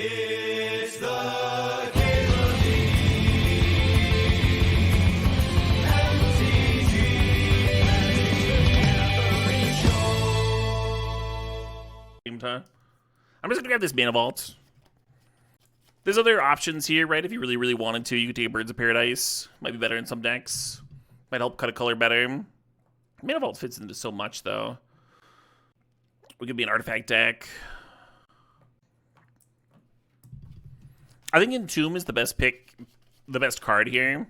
It's the Caitlin Lee MTG Show. I'm just gonna grab this Mana Vault. There's other options here, right? If you really, really wanted to, you could take a Birds of Paradise. Might be better in some decks. Might help cut a color better. Mana Vault fits into so much, though. We could be an artifact deck. I think Entomb is the best pick, the best card here.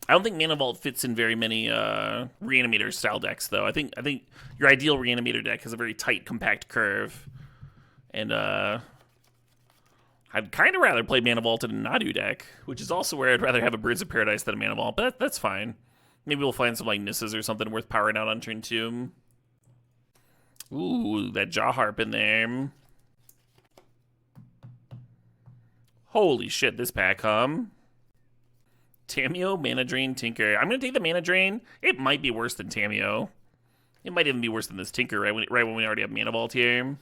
I don't think Mana Vault fits in very many Reanimator style decks, though. I think your ideal Reanimator deck has a very tight, compact curve, and I'd kind of rather play Mana Vault in a Nadu deck, which is also where I'd rather have a Birds of Paradise than a Mana Vault, but that's fine. Maybe we'll find some like Nissas or something worth powering out on turn 2. Ooh, that Jaw Harp in there. Holy shit, this pack, Tamiyo, Mana Drain, Tinker. I'm going to take the Mana Drain. It might be worse than Tamiyo. It might even be worse than this Tinker right when we already have Mana Vault here.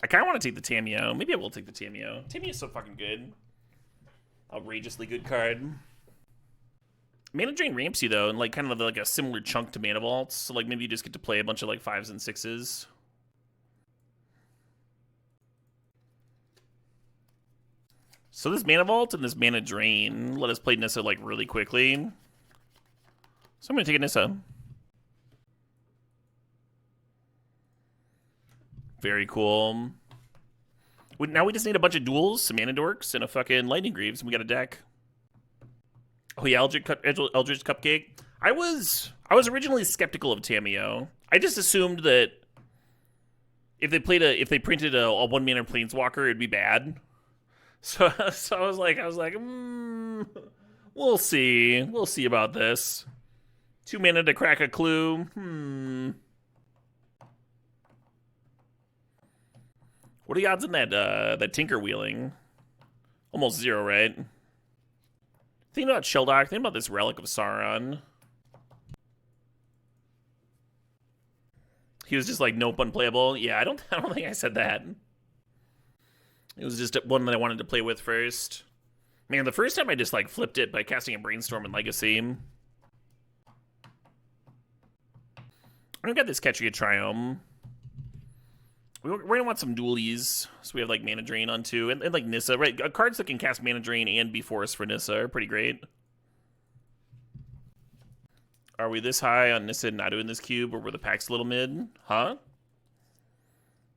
I kind of want to take the Tamiyo. Maybe I will take the Tamiyo. Tamiyo's so fucking good. Outrageously good card. Mana Drain ramps you, though, in like kind of like a similar chunk to Mana Vault. So like maybe you just get to play a bunch of like 5s and 6s. So this Mana Vault and this Mana Drain let us play Nissa like really quickly. So I'm going to take a Nissa. Very cool. Now we just need a bunch of duels, some Mana Dorks, and a fucking Lightning Greaves, and we got a deck. Oh yeah, Eldritch Cupcake. I was originally skeptical of Tamiyo. I just assumed that if they printed a 1-mana Planeswalker, it'd be bad. So I was like, we'll see. We'll see about this. 2 mana to crack a clue. What are the odds in that Tinker wheeling? Almost 0, right? Think about Sheldock. Think about this Relic of Sauron. He was just like, nope, unplayable. Yeah, I don't think I said that. It was just one that I wanted to play with first. Man, the first time I just like flipped it by casting a Brainstorm and Legacy. I've got this Ketria Triome. We're gonna want some dualies, so we have like Mana Drain on 2, and like Nissa, right? Cards that can cast Mana Drain and be forced for Nissa are pretty great. Are we this high on Nissa and Nadu in this cube, or were the packs a little mid? Huh?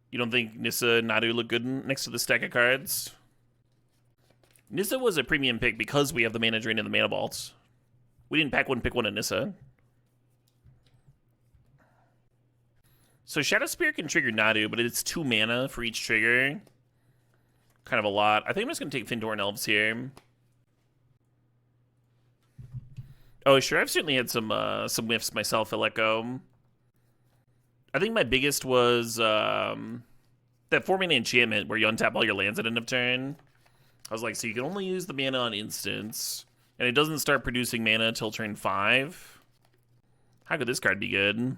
You don't think Nissa and Nadu look good next to the stack of cards? Nissa was a premium pick because we have the Mana Drain and the Mana Vaults. We didn't pick one at Nissa. So Shadow Spear can trigger Nadu, but it's 2 mana for each trigger. Kind of a lot. I think I'm just going to take Findoran Elves here. Oh, sure. I've certainly had some whiffs myself at Let Go. I think my biggest was that 4-mana enchantment where you untap all your lands at end of turn. I was like, so you can only use the mana on instance, and it doesn't start producing mana until turn 5. How could this card be good?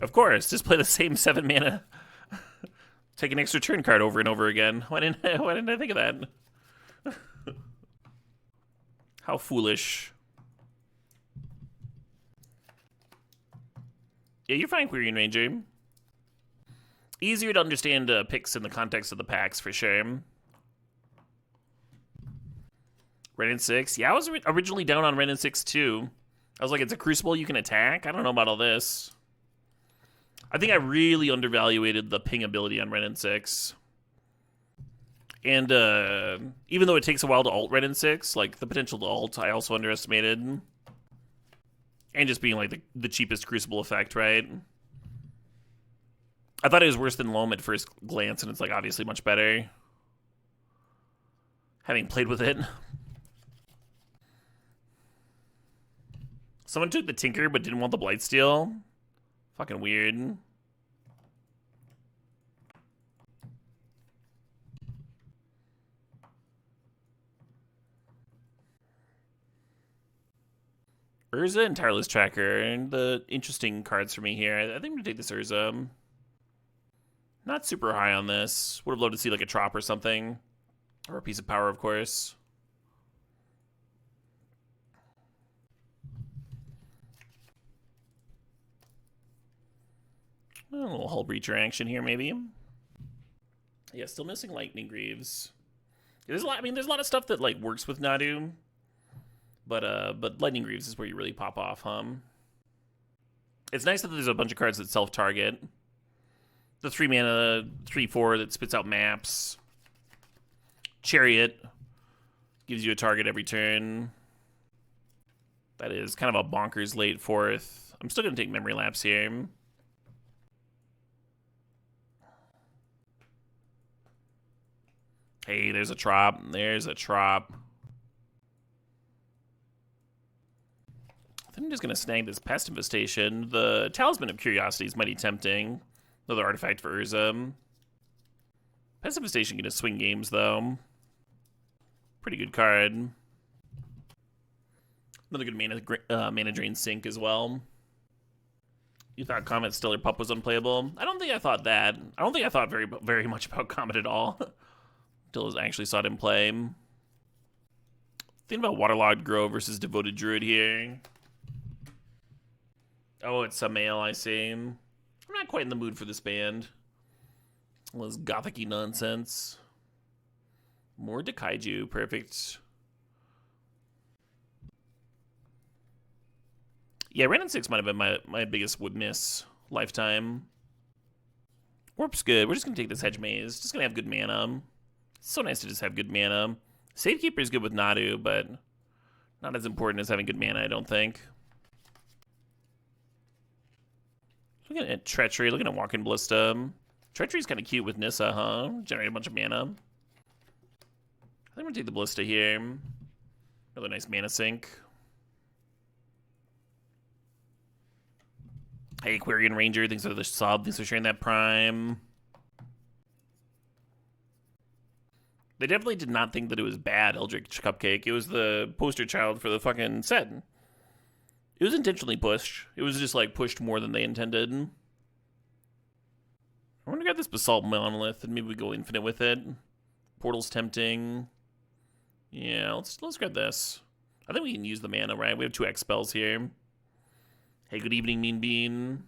Of course, just play the same 7 mana. Take an extra turn card over and over again. Why didn't I think of that? How foolish. Yeah, you're fine, Quirion Ranger. Easier to understand picks in the context of the packs, for sure. Ren and 6. Yeah, I was originally down on Ren and 6, too. I was like, it's a Crucible you can attack? I don't know about all this. I think I really undervaluated the ping ability on Ren and 6. And even though it takes a while to ult Ren and 6, like the potential to ult, I also underestimated. And just being like the cheapest Crucible effect, right? I thought it was worse than Loam at first glance, and it's like obviously much better. Having played with it. Someone took the Tinker but didn't want the Blightsteel. Fucking weird. Urza and Tireless Tracker, and the interesting cards for me here. I think I'm going to take this Urza. Not super high on this. Would have loved to see like a Trop or something. Or a piece of power, of course. A little Hull Breacher action here, maybe. Yeah, still missing Lightning Greaves. There's a lot. I mean, there's a lot of stuff that like works with Nadu, but Lightning Greaves is where you really pop off, huh? It's nice that there's a bunch of cards that self-target. The 3-mana 3/4 that spits out maps. Chariot gives you a target every turn. That is kind of a bonkers late 4th. I'm still gonna take Memory Lapse here. Hey, there's a Trop. There's a Trop. I think I'm just going to snag this Pest Infestation. The Talisman of Curiosity is mighty tempting. Another artifact for Urza. Pest Infestation going to swing games, though. Pretty good card. Another good mana drain sink as well. You thought Comet Stellar Pup was unplayable? I don't think I thought that. I don't think I thought very much about Comet at all. Until I actually saw it in play. Think about Waterlogged Grove versus Devoted Druid here. Oh, it's Samael, I see. I'm not quite in the mood for this band. All this gothic-y nonsense. More Dakaiju, perfect. Yeah, Ren and 6 might have been my biggest miss lifetime. Warp's good. We're just going to take this Hedge Maze. Just going to have good mana. It's so nice to just have good mana. Safekeeper is good with Nadu, but not as important as having good mana, I don't think. Looking at Treachery, looking at Walking Ballista. Treachery's kind of cute with Nissa, huh? Generate a bunch of mana. I think I'm going to take the Ballista here. Another nice mana sink. Hey, Aquarian Ranger, thanks for the sub, thanks for sharing that Prime. They definitely did not think that it was bad, Eldritch Cupcake. It was the poster child for the fucking set. It was intentionally pushed. It was just, like, pushed more than they intended. I want to get this Basalt Monolith, and maybe we go infinite with it. Portal's tempting. Yeah, let's grab this. I think we can use the mana, right? We have 2 X spells here. Hey, good evening, Mean Bean.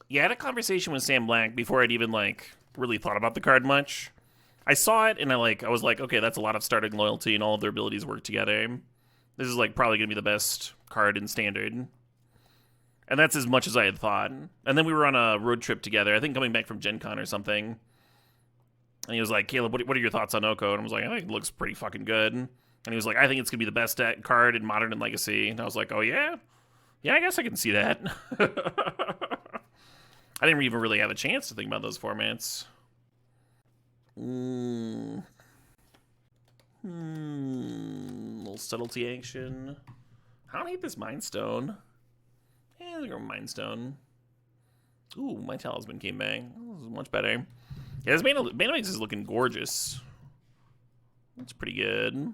Yeah, I had a conversation with Sam Black before I'd even, like, really thought about the card much. I saw it, and I was like, okay, that's a lot of starting loyalty, and all of their abilities work together. This is, like, probably going to be the best card in Standard. And that's as much as I had thought. And then we were on a road trip together, I think coming back from Gen Con or something. And he was like, Caleb, what are your thoughts on Oko? And I was like, I think it looks pretty fucking good. And he was like, I think it's going to be the best card in Modern and Legacy. And I was like, oh, yeah? Yeah, I guess I can see that. I didn't even really have a chance to think about those formats. Little subtlety action. I don't hate this Mind Stone. Yeah, let's go Mind Stone. Ooh, my Talisman came back. This is much better. Yeah, this Mana Mix is looking gorgeous. That's pretty good.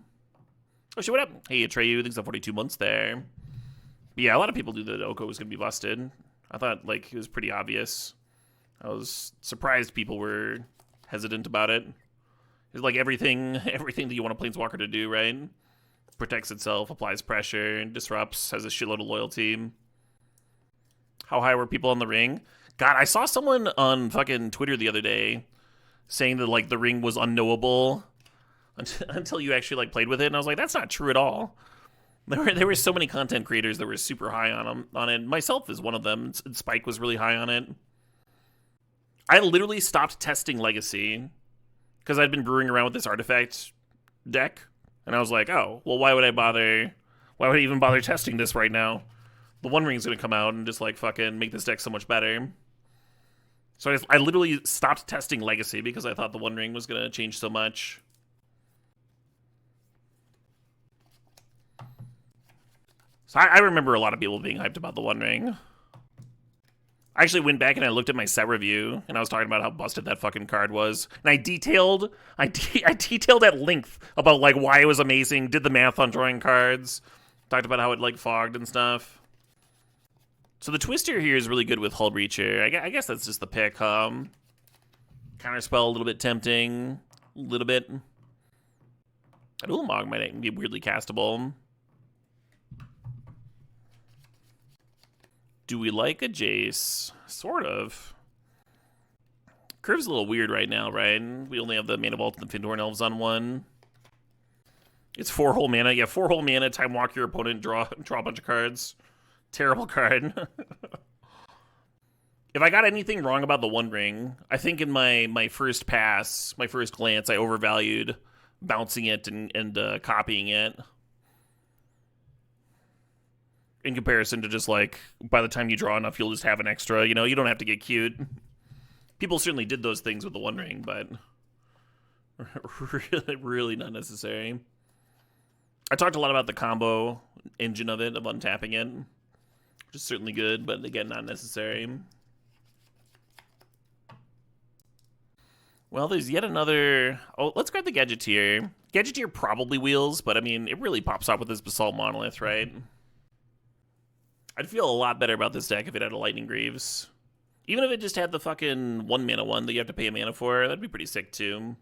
Oh shit, what up? Hey, Atreyu, thanks for 42 months there. But yeah, a lot of people knew that Oko was going to be busted. I thought, like, it was pretty obvious. I was surprised people were hesitant about it. It's like everything that you want a Planeswalker to do, right? Protects itself, applies pressure, disrupts, has a shitload of loyalty. How high were people on the ring? God, I saw someone on fucking Twitter the other day saying that, like, the ring was unknowable until you actually, like, played with it. And I was like, that's not true at all. There were so many content creators that were super high on it. Myself is one of them. Spike was really high on it. I literally stopped testing Legacy because I'd been brewing around with this artifact deck. And I was like, oh, well, why would I even bother testing this right now? The One Ring's going to come out and just, like, fucking make this deck so much better. So I literally stopped testing Legacy because I thought the One Ring was going to change so much. So I remember a lot of people being hyped about the One Ring. I actually went back and I looked at my set review, and I was talking about how busted that fucking card was. And I detailed at length about like why it was amazing, did the math on drawing cards, talked about how it like fogged and stuff. So the Twister here is really good with Hull Breacher. I guess that's just the pick. Counterspell a little bit tempting, a little bit. An Ulamog might be weirdly castable. Do we like a Jace? Sort of. Curve's a little weird right now, right? We only have the Mana Vault and the Findorn Elves on one. It's 4 whole mana. Yeah, 4 whole mana, time walk your opponent, draw a bunch of cards. Terrible card. If I got anything wrong about the One Ring, I think in my first pass, my first glance, I overvalued bouncing it and copying it. In comparison to just like, by the time you draw enough, you'll just have an extra. You know, you don't have to get cute. People certainly did those things with the One Ring, but really not necessary. I talked a lot about the combo engine of it, of untapping it, which is certainly good, but again, not necessary. Well, there's yet another... Oh, let's grab the Gadgeteer. Gadgeteer probably wheels, but I mean, it really pops out with this Basalt Monolith, right? I'd feel a lot better about this deck if it had a Lightning Greaves. Even if it just had the fucking 1 mana one that you have to pay a mana for, that'd be pretty sick too.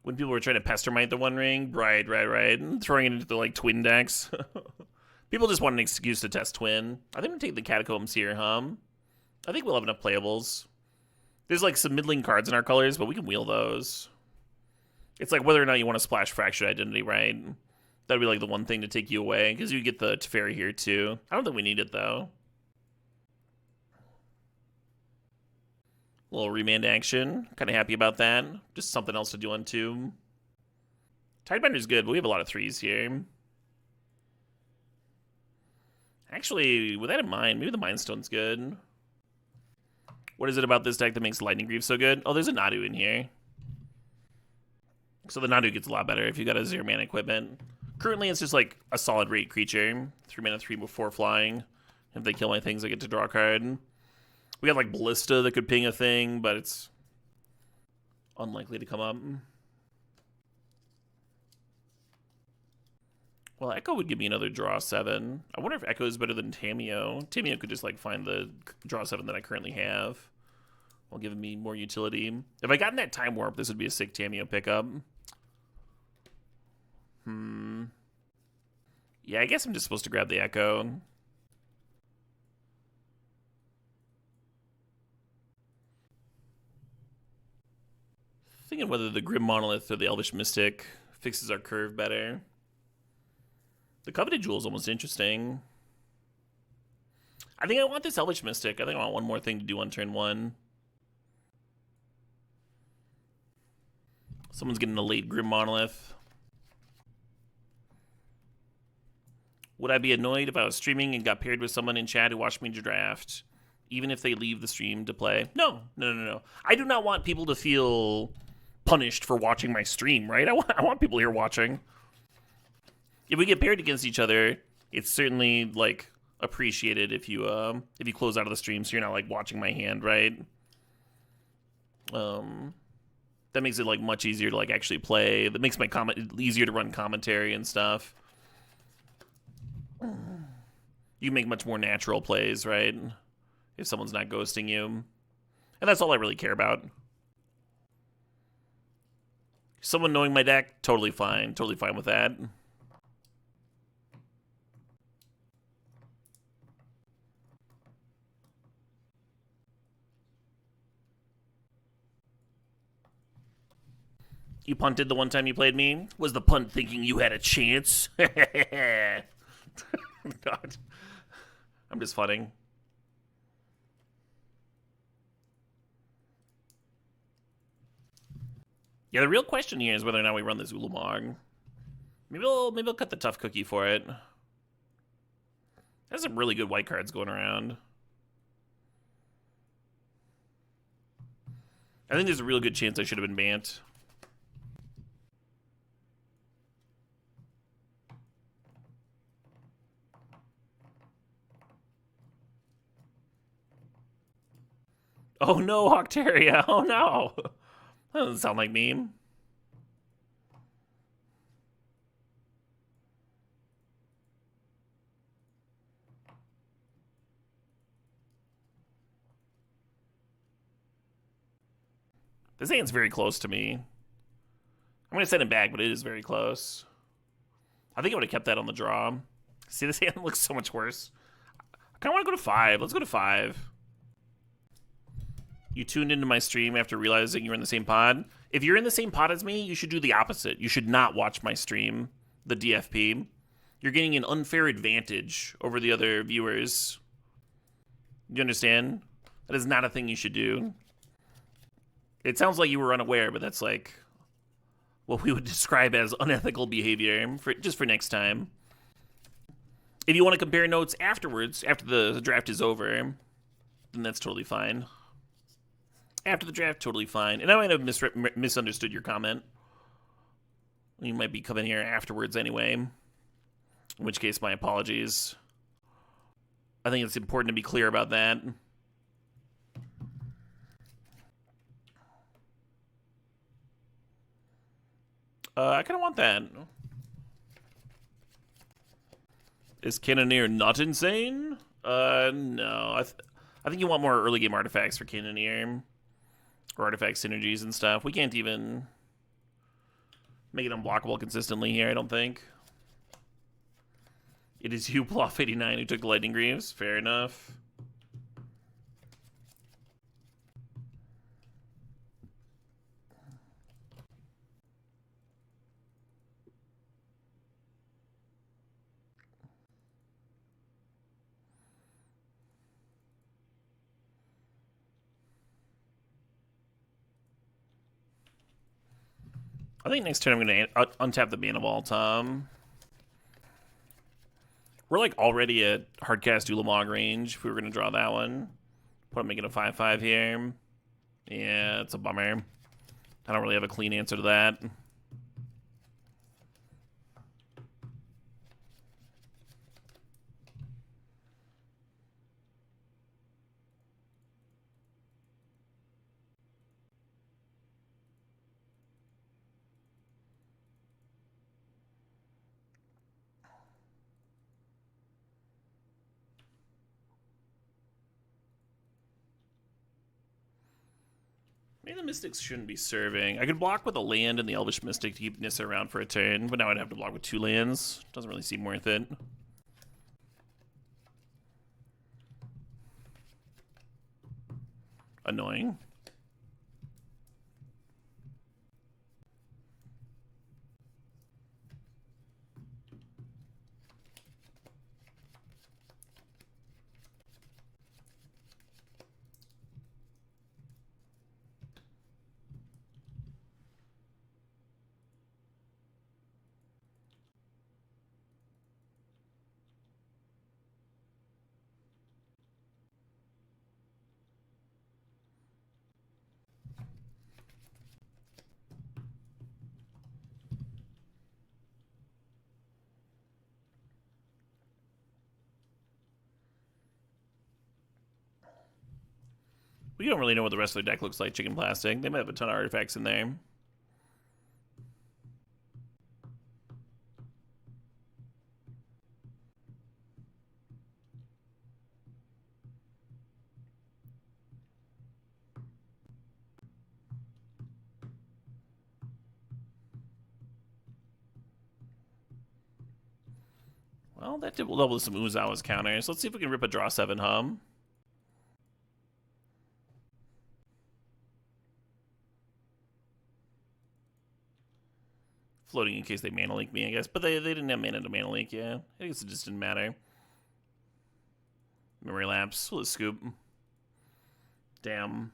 When people were trying to pestermite the One Ring, right, and throwing it into the like twin decks. People just want an excuse to test twin. I think I'm gonna take the Catacombs here, I think we'll have enough playables. There's like some middling cards in our colors, but we can wheel those. It's like whether or not you want to splash Fractured Identity, right? That'd be like the one thing to take you away, because you get the Teferi here too. I don't think we need it though. A little remand action. Kind of happy about that. Just something else to do on 2. Tidebinder's good, but we have a lot of 3s here. Actually, with that in mind, maybe the Mind Stone's good. What is it about this deck that makes Lightning Greaves so good? Oh, there's a Nadu in here. So the Nadu gets a lot better if you got a 0 mana equipment. Currently, it's just like a solid rate creature. 3 mana, 3/4 flying. If they kill my things, I get to draw a card. We got like Ballista that could ping a thing, but it's unlikely to come up. Well, Echo would give me another draw 7. I wonder if Echo is better than Tameo. Tameo could just like find the draw 7 that I currently have, while giving me more utility. If I got in that Time Warp, this would be a sick Tameo pickup. Yeah, I guess I'm just supposed to grab the Echo. Thinking whether the Grim Monolith or the Elvish Mystic fixes our curve better. The Coveted Jewel is almost interesting. I think I want this Elvish Mystic. I think I want one more thing to do on turn 1. Someone's getting a late Grim Monolith. Would I be annoyed if I was streaming and got paired with someone in chat who watched me draft, even if they leave the stream to play? No. I do not want people to feel punished for watching my stream, right? I want people here watching. If we get paired against each other, it's certainly like appreciated if you close out of the stream, so you're not like watching my hand, right? That makes it like much easier to like actually play. That makes my easier to run commentary and stuff. You make much more natural plays, right? If someone's not ghosting you. And that's all I really care about. Someone knowing my deck, totally fine. Totally fine with that. You punted the one time you played me? Was the punt thinking you had a chance? God. I'm just funning. Yeah, the real question here is whether or not we run this Ulamog. Maybe I'll cut the tough cookie for it. There's some really good white cards going around. I think there's a real good chance I should have been banned. Oh no, Octaria. Oh no. That doesn't sound like me. This hand's very close to me. I'm going to send it back, but it is very close. I think I would have kept that on the draw. See, this hand looks so much worse. I kind of want to go to 5. Let's go to 5. You tuned into my stream after realizing you're in the same pod. If you're in the same pod as me, you should do the opposite. You should not watch my stream, the DFP. You're getting an unfair advantage over the other viewers. You understand? That is not a thing you should do. It sounds like you were unaware, but that's like what we would describe as unethical behavior just for next time. If you want to compare notes afterwards, after the draft is over, then that's totally fine. After the draft, totally fine. And I might have misunderstood your comment. You might be coming here afterwards anyway. In which case, my apologies. I think it's important to be clear about that. I kind of want that. Is Cannoneer not insane? No. I think you want more early game artifacts for Cannoneer. Or artifact synergies and stuff. We can't even make it unblockable consistently here, I don't think. It is you, Ploff89, who took the Lightning Greaves. Fair enough. I think next turn I'm going to untap the Mana Vault. We're like already at Hardcast Ulamog range if we were going to draw that one. Put him making a 5/5 here. Yeah, it's a bummer. I don't really have a clean answer to that. Maybe the Mystics shouldn't be serving. I could block with a land and the Elvish Mystic to keep Nissa around for a turn, but now I'd have to block with 2 lands. Doesn't really seem worth it. Annoying. We don't really know what the rest of their deck looks like, Chicken Plastic. They might have a ton of artifacts in there. Well, that did level some Uzawa's counters. Let's see if we can rip a draw 7 hum. Floating in case they mana leak me, I guess. But they didn't have mana to mana leak, yeah. I guess it just didn't matter. Memory lapse. Let's scoop. Damn.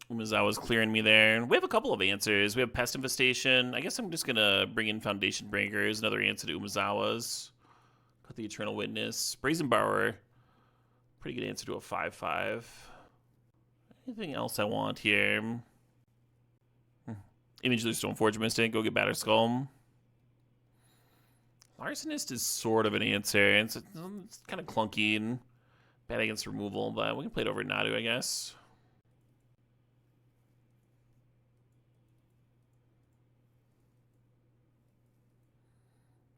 Umezawa's clearing me there. We have a couple of answers. We have Pest Infestation. I guess I'm just going to bring in Foundation Breakers. Another answer to Umezawa's. Cut the Eternal Witness. Brazen Borrower. Pretty good answer to a 5/5. Anything else I want here? Image of the Stoneforge Mystic. Go get Batter Skull. Larcenist is sort of an answer. It's kind of clunky and bad against removal, but we can play it over Nadu, I guess.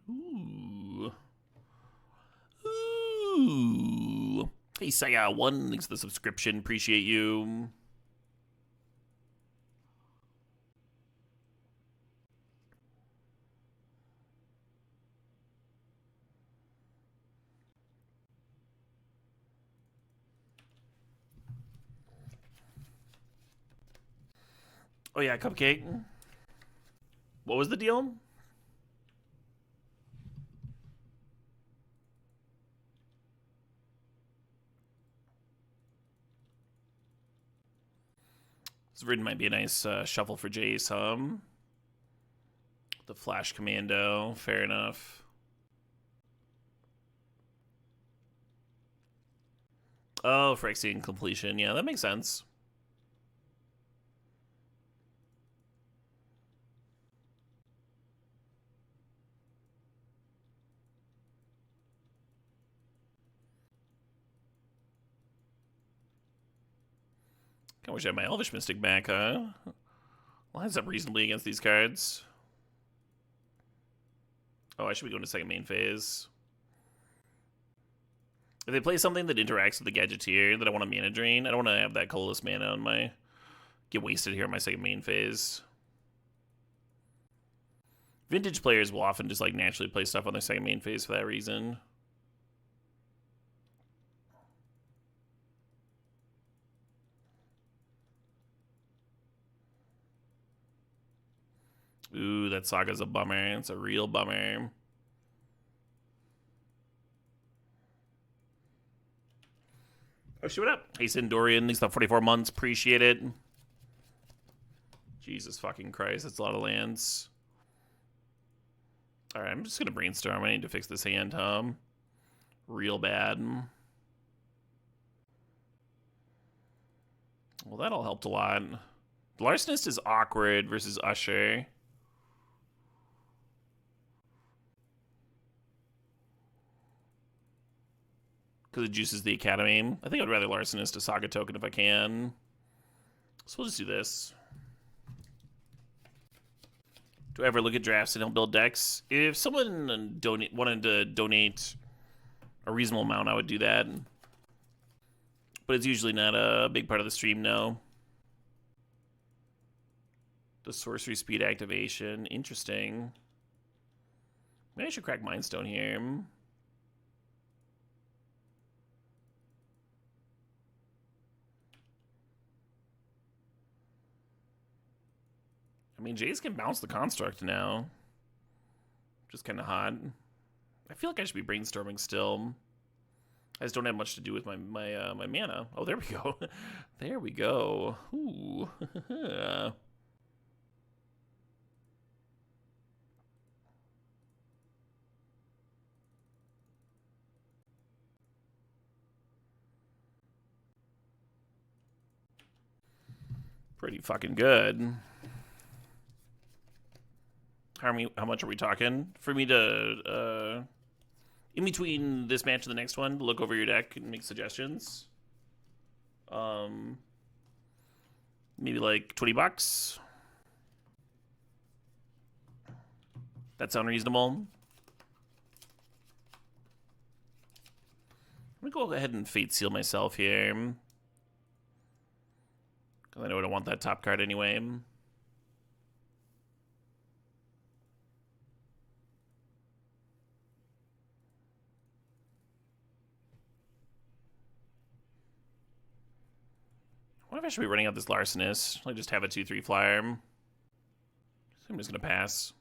Ooh. Ooh. Hey, Saya1, thanks for the subscription. Appreciate you. Oh, yeah, Cupcake. What was the deal? This Rid might be a nice shuffle for Jace, the Flash Commando, fair enough. Oh, Phyrexian Completion. Yeah, that makes sense. I wish I had my Elvish Mystic back, huh? Lines up reasonably against these cards. Oh, I should be going to second main phase. If they play something that interacts with the Gadgeteer that I want to mana drain, I don't want to have that colorless mana on my... get wasted here on my second main phase. Vintage players will often just like naturally play stuff on their second main phase for that reason. Ooh, that Saga's a bummer. It's a real bummer. Oh, shoot up. Hey, Sindorian, thanks for 44 months. Appreciate it. Jesus fucking Christ, that's a lot of lands. Alright, I'm just gonna brainstorm. I need to fix this hand, real bad. Well, that all helped a lot. Larcenist is awkward versus Usher. Because it juices the Academy. I think I'd rather Larcenist to Saga Token if I can. So we'll just do this. Do I ever look at drafts and help build decks? If someone wanted to donate a reasonable amount, I would do that. But it's usually not a big part of the stream, no. The sorcery speed activation. Interesting. Maybe I should crack Mind Stone here. I mean, Jace can bounce the Construct now. Which is kind of hot. I feel like I should be brainstorming still. I just don't have much to do with my mana. Oh, there we go. There we go. Ooh. Pretty fucking good. How much are we talking? For me to, in between this match and the next one, look over your deck and make suggestions. Maybe like $20. That sound reasonable? I'm gonna go ahead and Fate Seal myself here. Because I know I don't want that top card anyway. What if I should be running out this Larcenist? I just have a 2/3 flyer. I'm just gonna pass.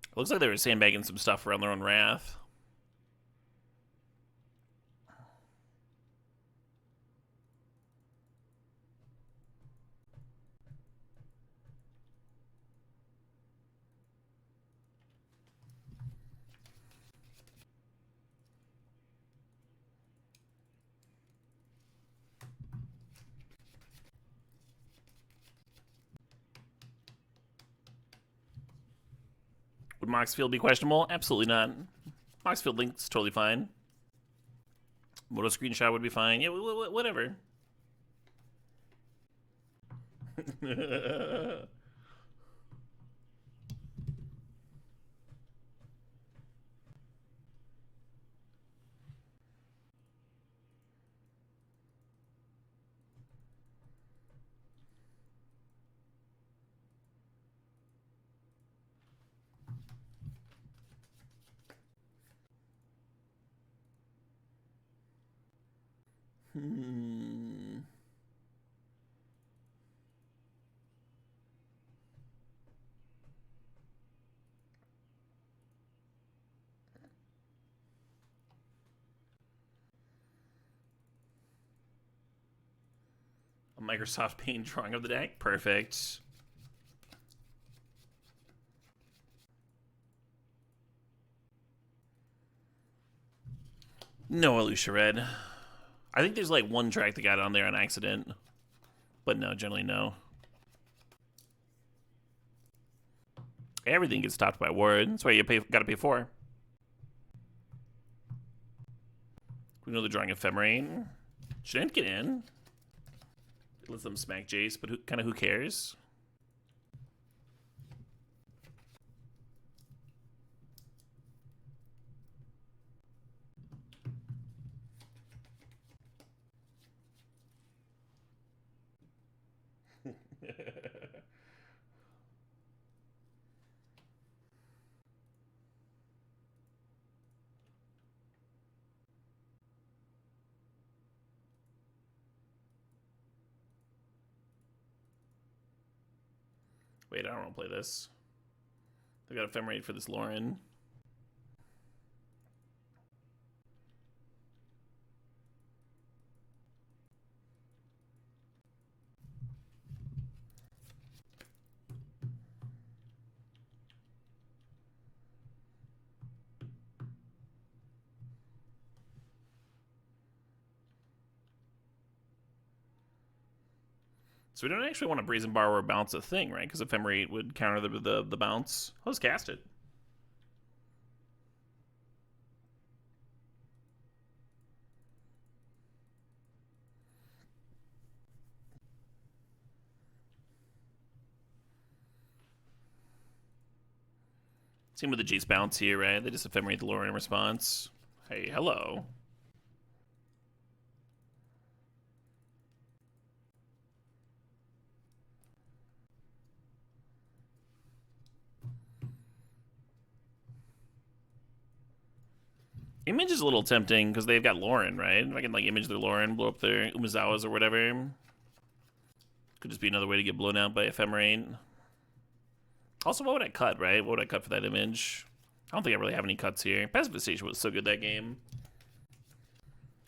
It looks like they were sandbagging some stuff around their own Wrath. Moxfield be questionable? Absolutely not. Moxfield Link's totally fine. Moto Screenshot would be fine. Yeah, whatever. A Microsoft Paint drawing of the deck. Perfect. No Elusia Red. I think there's like one track that got on there on accident. But no, generally no. Everything gets stopped by ward. That's why you gotta pay 4. We know they're drawing Ephemerate. Shouldn't get in. Let them smack Jace, but who cares? Wait, I don't want to play this. I got Ephemerate for this Lauren. So we don't actually want to Brazen Bar or bounce a thing, right? Because Ephemerate would counter the bounce. Let's cast it. Same with the Jace bounce here, right? They just Ephemerate the Lauren in response. Hey, hello. Image is a little tempting because they've got Lauren, right? If I can like image their Lauren, blow up their Umezawas or whatever. Could just be another way to get blown out by Ephemerate. Also, what would I cut, right? What would I cut for that image? I don't think I really have any cuts here. Pacification was so good that game.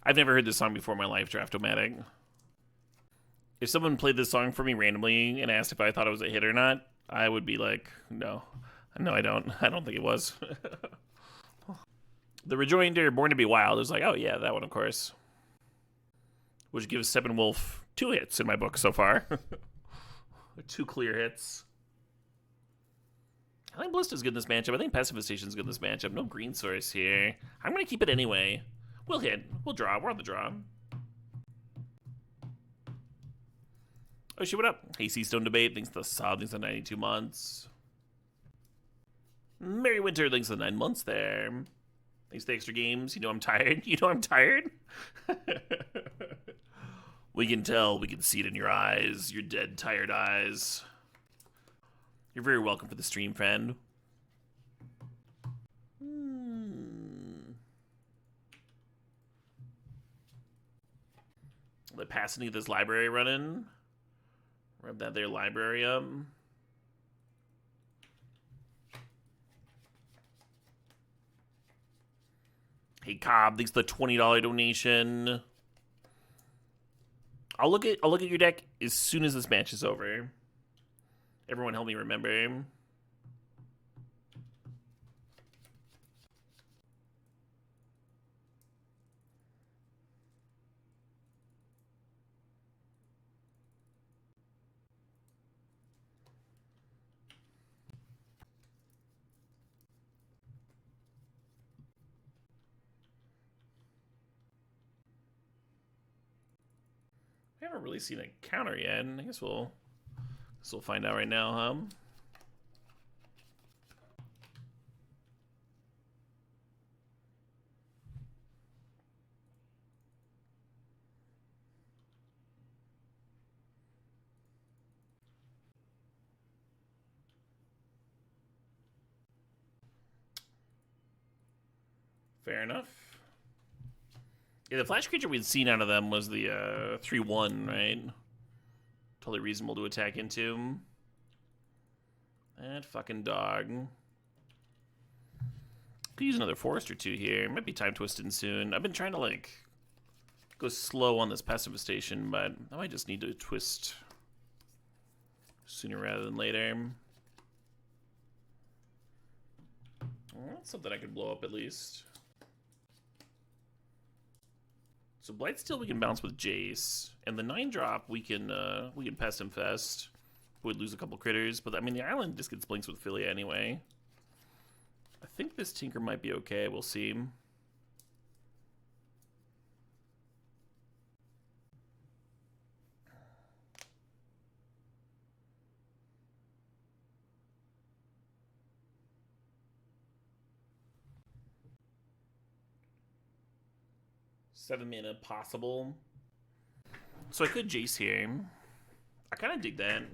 I've never heard this song before in my life, Draft-O-Matic. If someone played this song for me randomly and asked if I thought it was a hit or not, I would be like, no. No, I don't. I don't think it was. The Rejoinder, Born to be Wild, is like, oh yeah, that one, of course. Which gives Steppenwolf 2 hits in my book so far. 2 clear hits. I think Ballista's good in this matchup. I think Pacification's good in this matchup. No green source here. I'm going to keep it anyway. We'll hit. We'll draw. We're on the draw. Oh, shit, what up? Hey, Seastone Debate. Thanks to the sub. Thanks to 92 months. Merry Winter. Thanks to the 9 months there. Thanks to the extra games. You know I'm tired. You know I'm tired? We can tell. We can see it in your eyes. Your dead, tired eyes. You're very welcome for the stream, friend. Let Passing this library running. Rub that there library up. Hey Cobb, thanks for the $20 donation. I'll look at your deck as soon as this match is over. Everyone help me remember. I haven't really seen a counter yet. I guess we'll find out right now, huh? Fair enough. Yeah, the flash creature we'd seen out of them was the 3/1, right? Totally reasonable to attack into. That fucking dog. Could use another forest or two here. Might be time twisting soon. I've been trying to like go slow on this pacifistation, but I might just need to twist sooner rather than later. Well, that's something I could blow up at least. So Blightsteel we can bounce with Jace, and the 9-drop we can Pest Infest. We'd lose a couple critters, but I mean the island just gets blinks with Philia anyway. I think this Tinker might be okay. We'll see. Seven mana possible. So I could Jace here. I kind of dig that.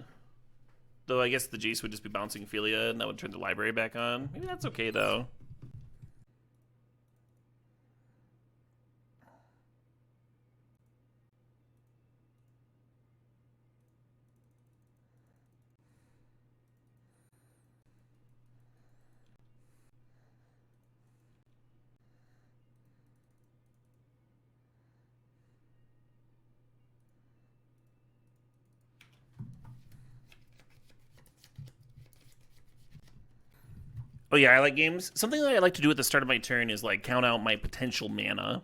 Though I guess the Jace would just be bouncing Philia and that would turn the library back on. Maybe that's okay though. Oh yeah, I like games. Something that I like to do at the start of my turn is like count out my potential mana,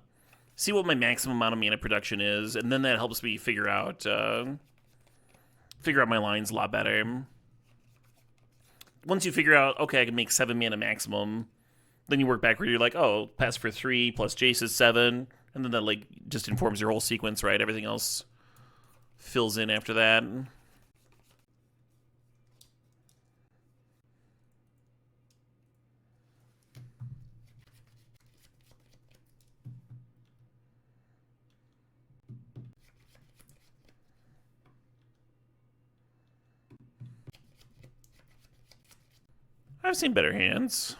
see what my maximum amount of mana production is, and then that helps me figure out my lines a lot better. Once you figure out, okay, I can make 7 mana maximum, then you work backward. You're like, oh, pass for 3 plus Jace is 7, and then that like just informs your whole sequence, right? Everything else fills in after that. I've seen better hands.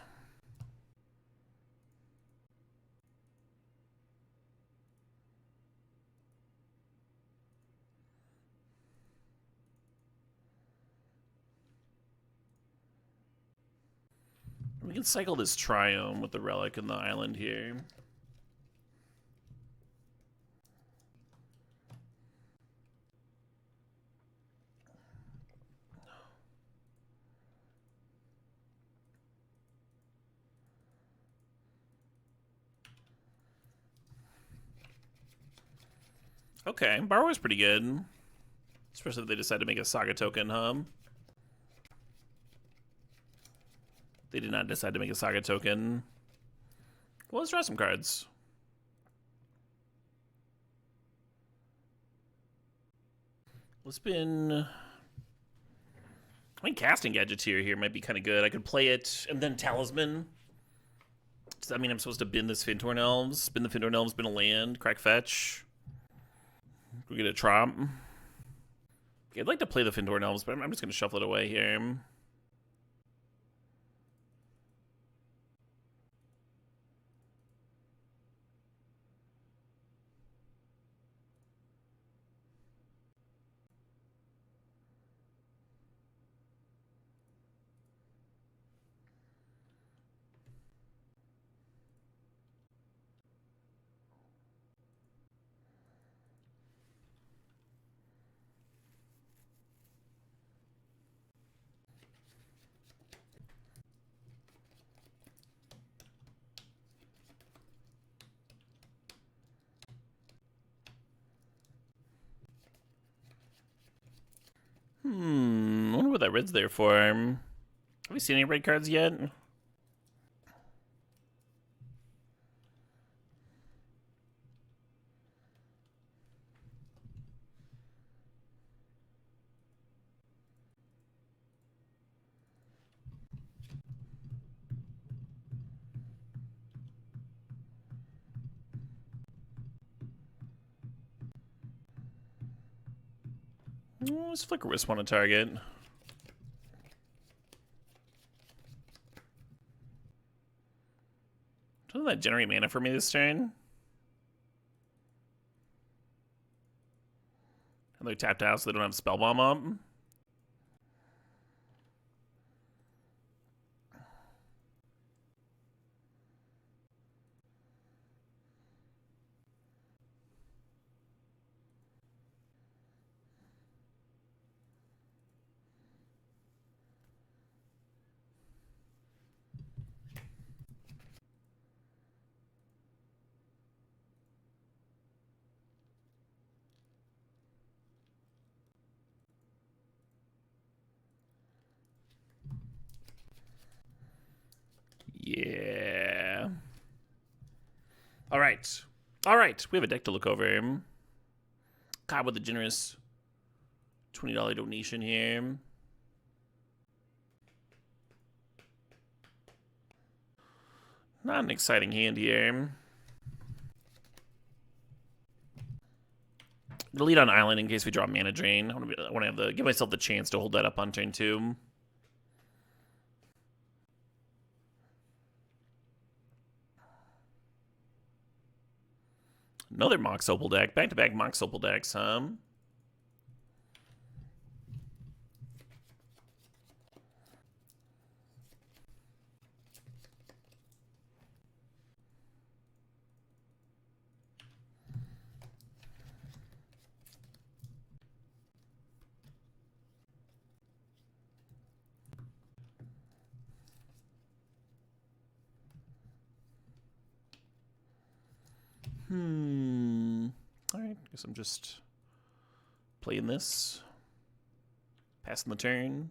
We can cycle this Triome with the Relic and the island here. Okay, Borrower's pretty good. Especially if they decide to make a Saga token, huh? They did not decide to make a Saga token. Well, let's draw some cards. Let's spin... I mean, Casting Gadgeteer here might be kind of good. I could play it and then Talisman. Does that mean I'm supposed to bin this Fintorn Elves? Spin the Fintorn Elves, bin a land, crack fetch. We get a Trop. Okay, I'd like to play the Fintorn Elves, but I'm just going to shuffle it away here. I wonder what that red's there for. Have we seen any red cards yet? What's Flicker Wisp want to target? Doesn't that generate mana for me this turn? And they're tapped out so they don't have Spellbomb up. Yeah. All right. All right. We have a deck to look over. God, with a generous $20 donation here. Not an exciting hand here. The lead on Island in case we draw Mana Drain. I want to have give myself the chance to hold that up on turn 2. Another Mox Opal deck. Back-to-back Mox Opal decks, huh? Alright, guess I'm just playing this. Passing the turn.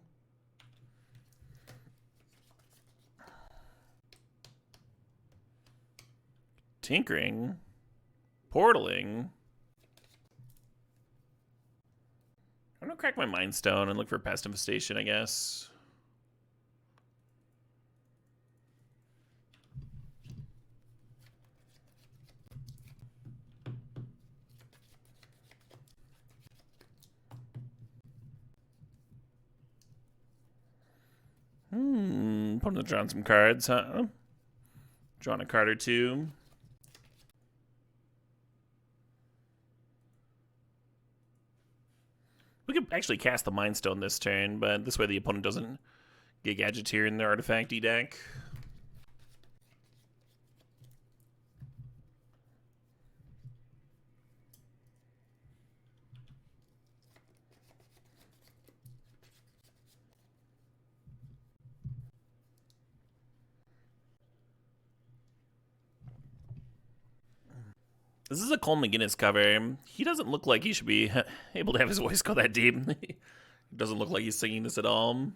Tinkering. Portaling. I'm gonna crack my Mind Stone and look for Pest Infestation, I guess. Putting drawing some cards, huh? Drawing a card or two. We could actually cast the Mind Stone this turn, but this way the opponent doesn't get Gadgeteer in their Artifact-y deck. This is a Cole McGinnis cover. He doesn't look like he should be able to have his voice go that deep. It doesn't look like he's singing this at all.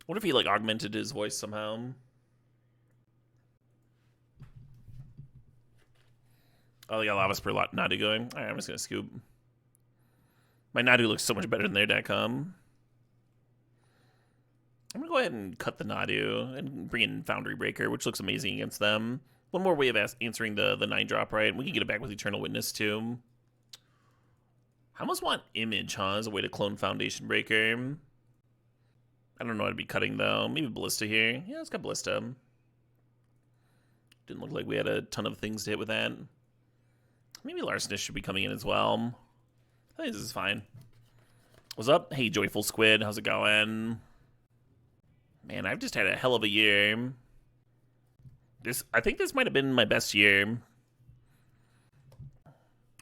What if he like augmented his voice somehow? Oh, they got Lava Spur Nadu going. Alright, I'm just gonna scoop. My Nadu looks so much better than their deck, I'm gonna go ahead and cut the Nadu and bring in Foundry Breaker, which looks amazing against them. One more way of answering the 9-drop, right? We can get it back with Eternal Witness, too. I almost want Image, huh, as a way to clone Foundation Breaker. I don't know what I'd be cutting, though. Maybe Ballista here. Yeah, let's got Ballista. Didn't look like we had a ton of things to hit with that. Maybe Larcenist should be coming in as well. I think this is fine. What's up? Hey, Joyful Squid. How's it going? Man, I've just had a hell of a year. I think this might have been my best year.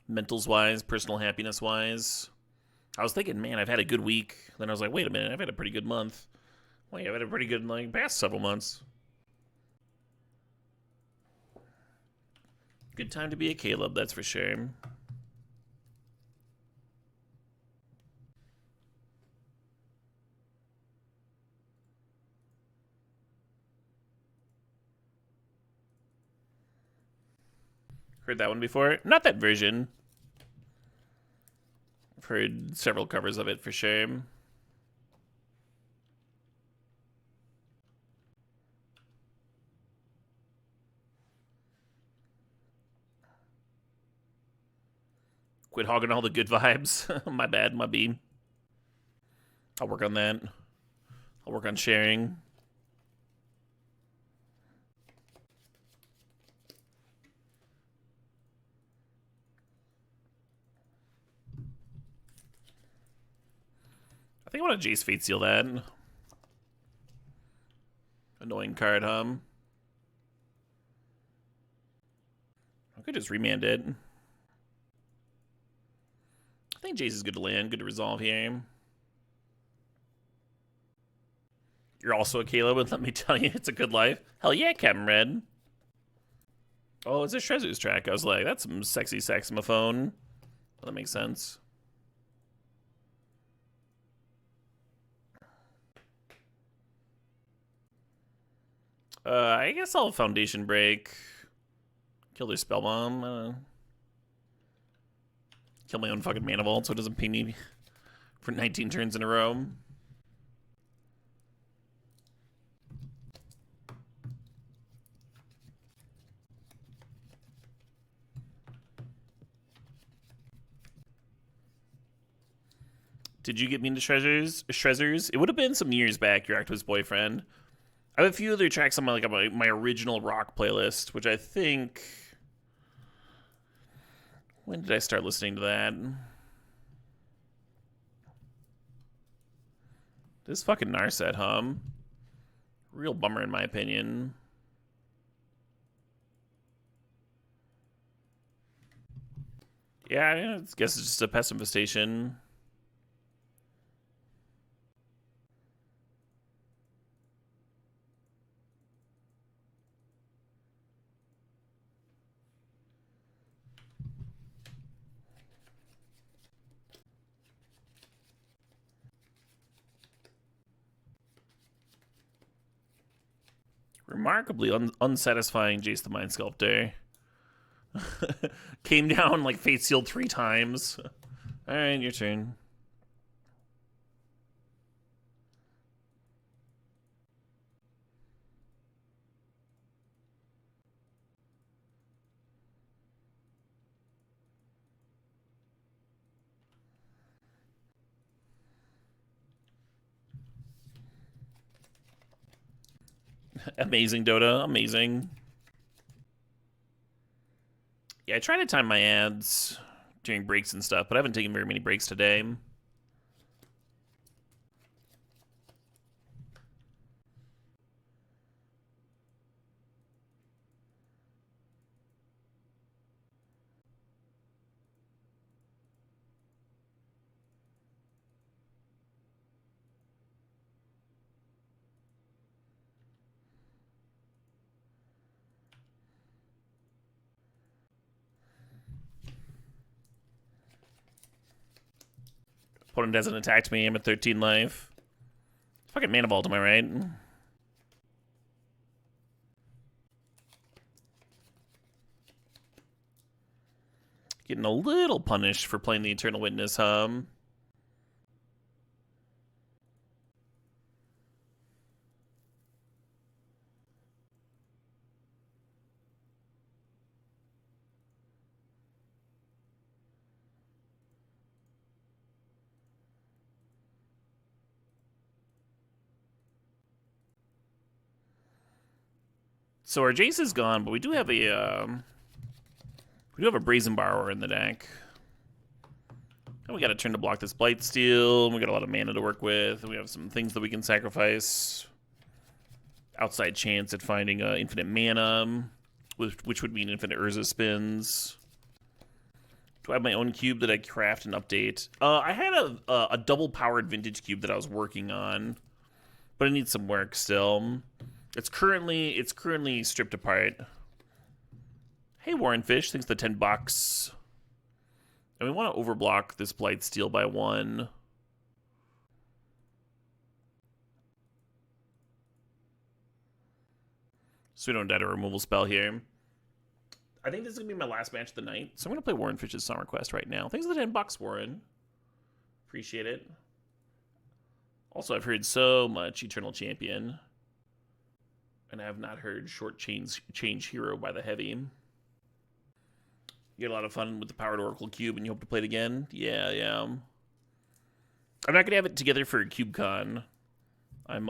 Mentals-wise, personal happiness-wise. I was thinking, man, I've had a good week. Then I was like, wait a minute, I've had a pretty good month. Wait, I've had a pretty good, like, past several months. Good time to be a Caleb, that's for sure. Heard that one before? Not that version. I've heard several covers of it for sure. Quit hogging all the good vibes. My bad, my B. I'll work on that. I'll work on sharing. I think I want to Jace Fate Seal that. Annoying card, I could just remand it. I think Jace is good to land, good to resolve here. You're also a Caleb, and let me tell you, it's a good life. Hell yeah, Captain Red. Oh, it's a Shrezu's track. I was like, that's some sexy saxophone. Well, that makes sense. I guess I'll Foundation Break. Kill their Spellbomb. Kill my own fucking Mana Vault so it doesn't ping me for 19 turns in a row. Did you get me into Shrezzers? It would have been some years back, your Octopus Boyfriend. I have a few other tracks on my original rock playlist, which I think... When did I start listening to that? This fucking Narset hum. Real bummer in my opinion. Yeah, I guess it's just a pest infestation. Remarkably unsatisfying Jace the Mind Sculptor. Came down like Fate Sealed 3 times. Alright, your turn. Amazing, Dota. Amazing. Yeah, I try to time my ads during breaks and stuff, but I haven't taken very many breaks today. Opponent hasn't attacked me. I'm at 13 life. Fucking Mana Vault, am I right? Getting a little punished for playing the Eternal Witness, So our Jace is gone, but we do have a Brazen Borrower in the deck. And we got a turn to block this Blightsteel, and we got a lot of mana to work with, and we have some things that we can sacrifice. Outside chance at finding infinite mana, which would mean infinite Urza spins. Do I have my own cube that I craft and update? I had a double-powered vintage cube that I was working on, but it needs some work still. It's currently stripped apart. Hey, Warren Fish, thanks for the $10. And we want to overblock this Blightsteel by 1. So we don't die to a removal spell here. I think this is going to be my last match of the night. So I'm going to play Warren Fish's Song Request right now. Thanks for the $10, Warren. Appreciate it. Also, I've heard so much Eternal Champion. And I have not heard Short Change Hero by the Heavy. You had a lot of fun with the Powered Oracle Cube, and you hope to play it again? Yeah. I'm not gonna have it together for CubeCon. I'm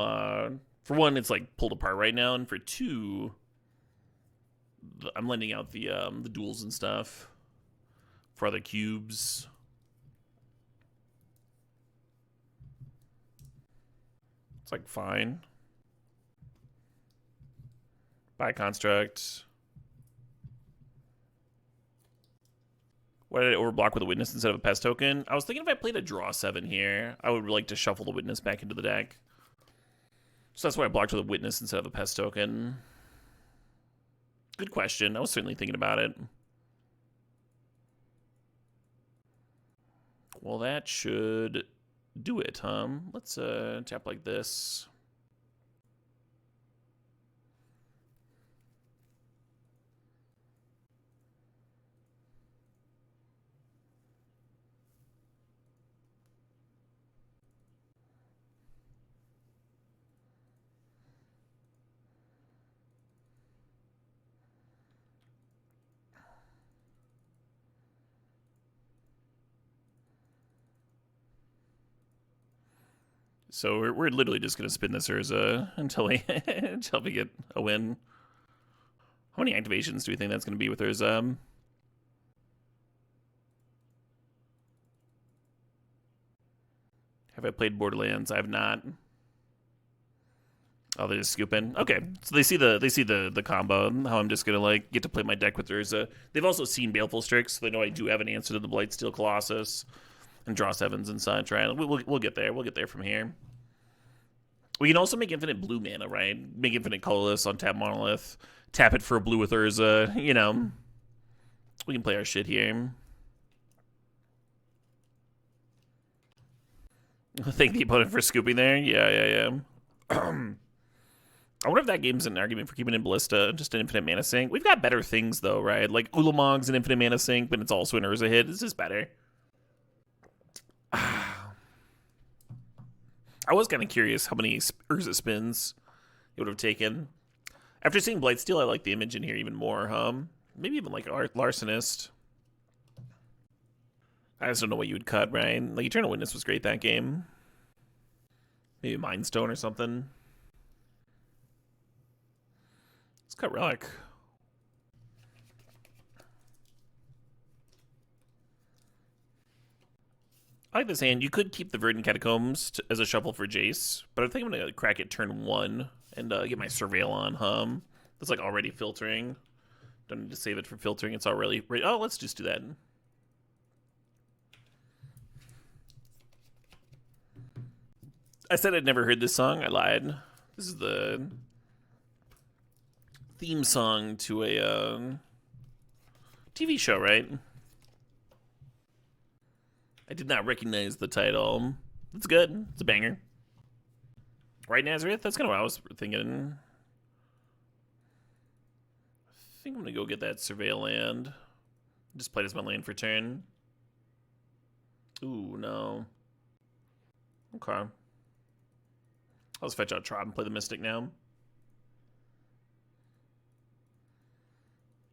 for one, it's like pulled apart right now, and for two, I'm lending out the duels and stuff for other cubes. It's like fine. Buy construct. Why did I overblock with a witness instead of a pest token? I was thinking if I played a draw 7 here, I would like to shuffle the witness back into the deck. So that's why I blocked with a witness instead of a pest token. Good question. I was certainly thinking about it. Well, that should do it, Let's tap like this. So we're literally just gonna spin this Urza until we until we get a win. How many activations do we think that's gonna be with Urza? Have I played Borderlands? I have not. Oh, they're just scooping. Okay, so they see the combo. How I'm just gonna like get to play my deck with Urza. They've also seen Baleful Strix, so they know I do have an answer to the Blightsteel Colossus and draw 7s and such. Right? We'll get there. We'll get there from here. We can also make infinite blue mana, right? Make infinite colorless on tap monolith. Tap it for a blue with Urza. You know, we can play our shit here. Thank the opponent for scooping there. Yeah. I wonder if that game's an argument for keeping in Ballista, just an infinite mana sink. We've got better things, though, right? Like Ulamog's an infinite mana sink, but it's also an Urza hit. This is better. I was kind of curious how many Urza spins it would have taken. After seeing Blightsteel, I like the image in here even more, Maybe even like Larcenist. I just don't know what you would cut, right? Like Eternal Witness was great that game. Maybe Mind Stone or something. Let's cut Relic. I like this hand. You could keep the Verdant Catacombs as a shuffle for Jace, but I think I'm going to crack it turn 1 and get my Surveil on, That's like already filtering. Don't need to save it for filtering. It's already... Oh, let's just do that. I said I'd never heard this song. I lied. This is the theme song to a TV show, right? I did not recognize the title. It's good. It's a banger. Right, Nazareth? That's kind of what I was thinking. I think I'm going to go get that Surveil land. Just play this my lane for turn. Ooh, no. Okay. I'll just fetch out Trot and play the Mystic now.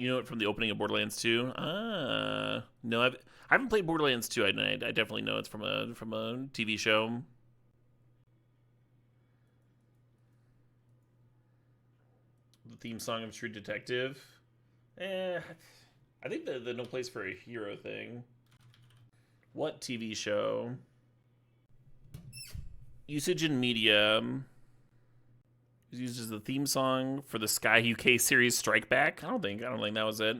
You know it from the opening of Borderlands 2? No, I haven't played Borderlands 2. I definitely know it's from a TV show. The theme song of True Detective. I think the No Place for a Hero thing. What TV show? Usage in media. It uses the theme song for the Sky UK series Strike Back. I don't think that was it.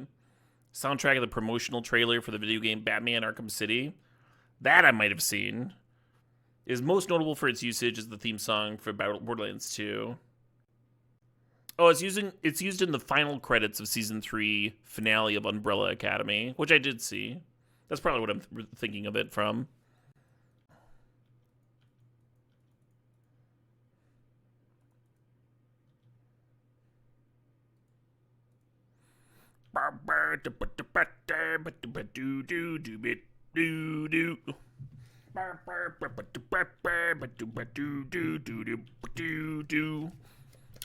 Soundtrack of the promotional trailer for the video game Batman Arkham City. That I might have seen. Is most notable for its usage as the theme song for Borderlands 2. Oh, it's used in the final credits of season 3 finale of Umbrella Academy, which I did see. That's probably what I'm thinking of it from. I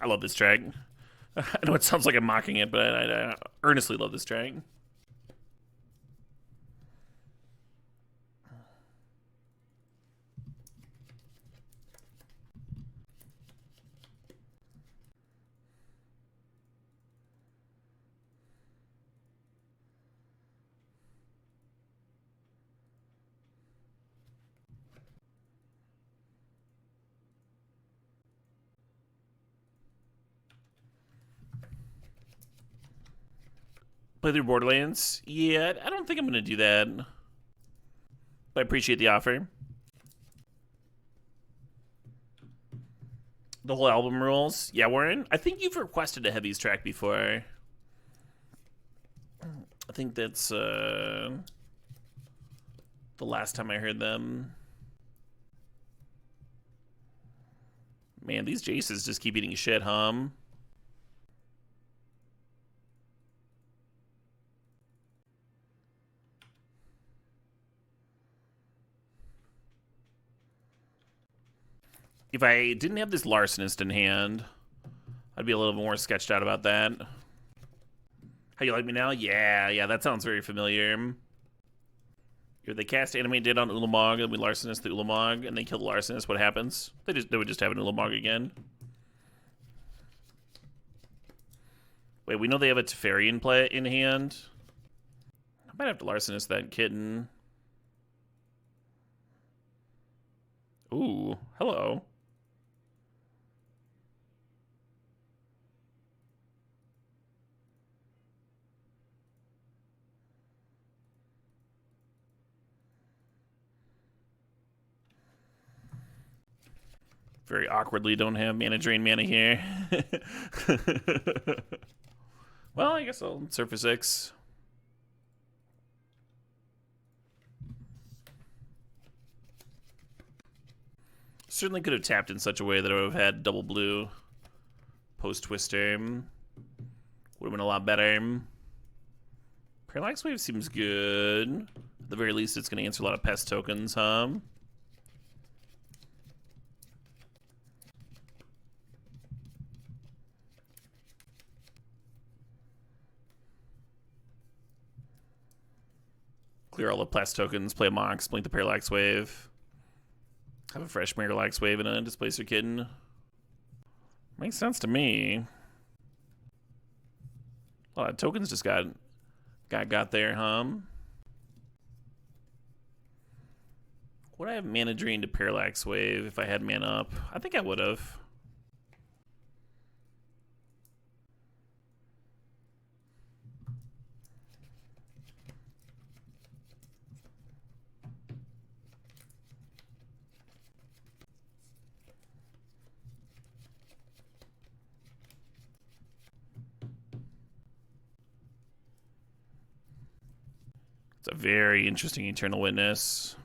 love this track. I know it sounds like I'm mocking it, but I earnestly love this track. Play through Borderlands? Yeah, I don't think I'm gonna do that. But I appreciate the offer. The whole album rules? Yeah, Warren? I think you've requested a Heavies track before. I think that's the last time I heard them. Man, these Jaces just keep eating shit, If I didn't have this Larcenist in hand, I'd be a little more sketched out about that. How you like me now? Yeah, that sounds very familiar. If they cast Animate Dead on Ulamog, and we Larcenist the Ulamog, and they kill the Larcenist, what happens? They would just have an Ulamog again. Wait, we know they have a Teferi in hand. I might have to Larcenist that kitten. Ooh, hello. Very awkwardly don't have mana drain mana here. Well, I guess I'll Surface 6. Certainly could have tapped in such a way that I would have had double blue post Twister. Would have been a lot better. Parallax Wave seems good. At the very least, it's going to answer a lot of pest tokens, Clear all the pest tokens, play a Mox, blink the Parallax Wave. Have a fresh Parallax Wave and a Displacer Kitten. Makes sense to me. A lot of tokens just got there, Would I have mana drain to Parallax Wave if I had mana up? I think I would have. It's a very interesting Eternal Witness.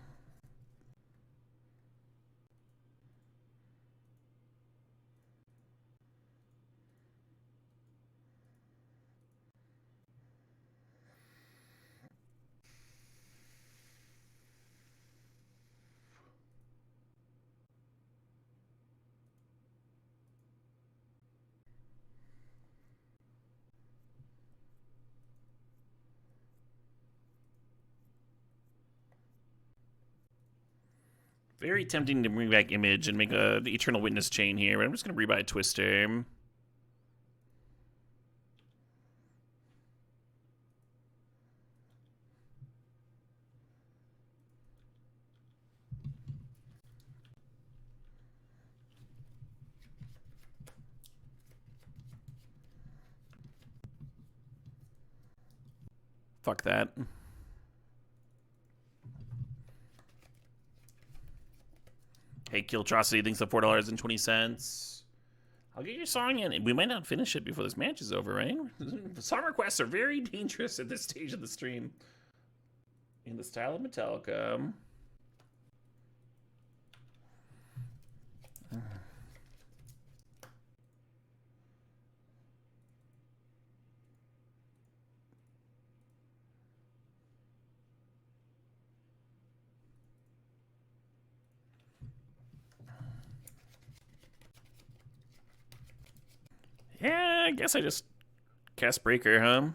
Very tempting to bring back Image and make an Eternal Witness chain here, but I'm just going to rebuy Twister. Fuck that. Hey, Killtrocity thinks of $4.20. I'll get your song in. We might not finish it before this match is over, right? The song requests are very dangerous at this stage of the stream. In the style of Metallica. Yeah, I guess I just cast Breaker,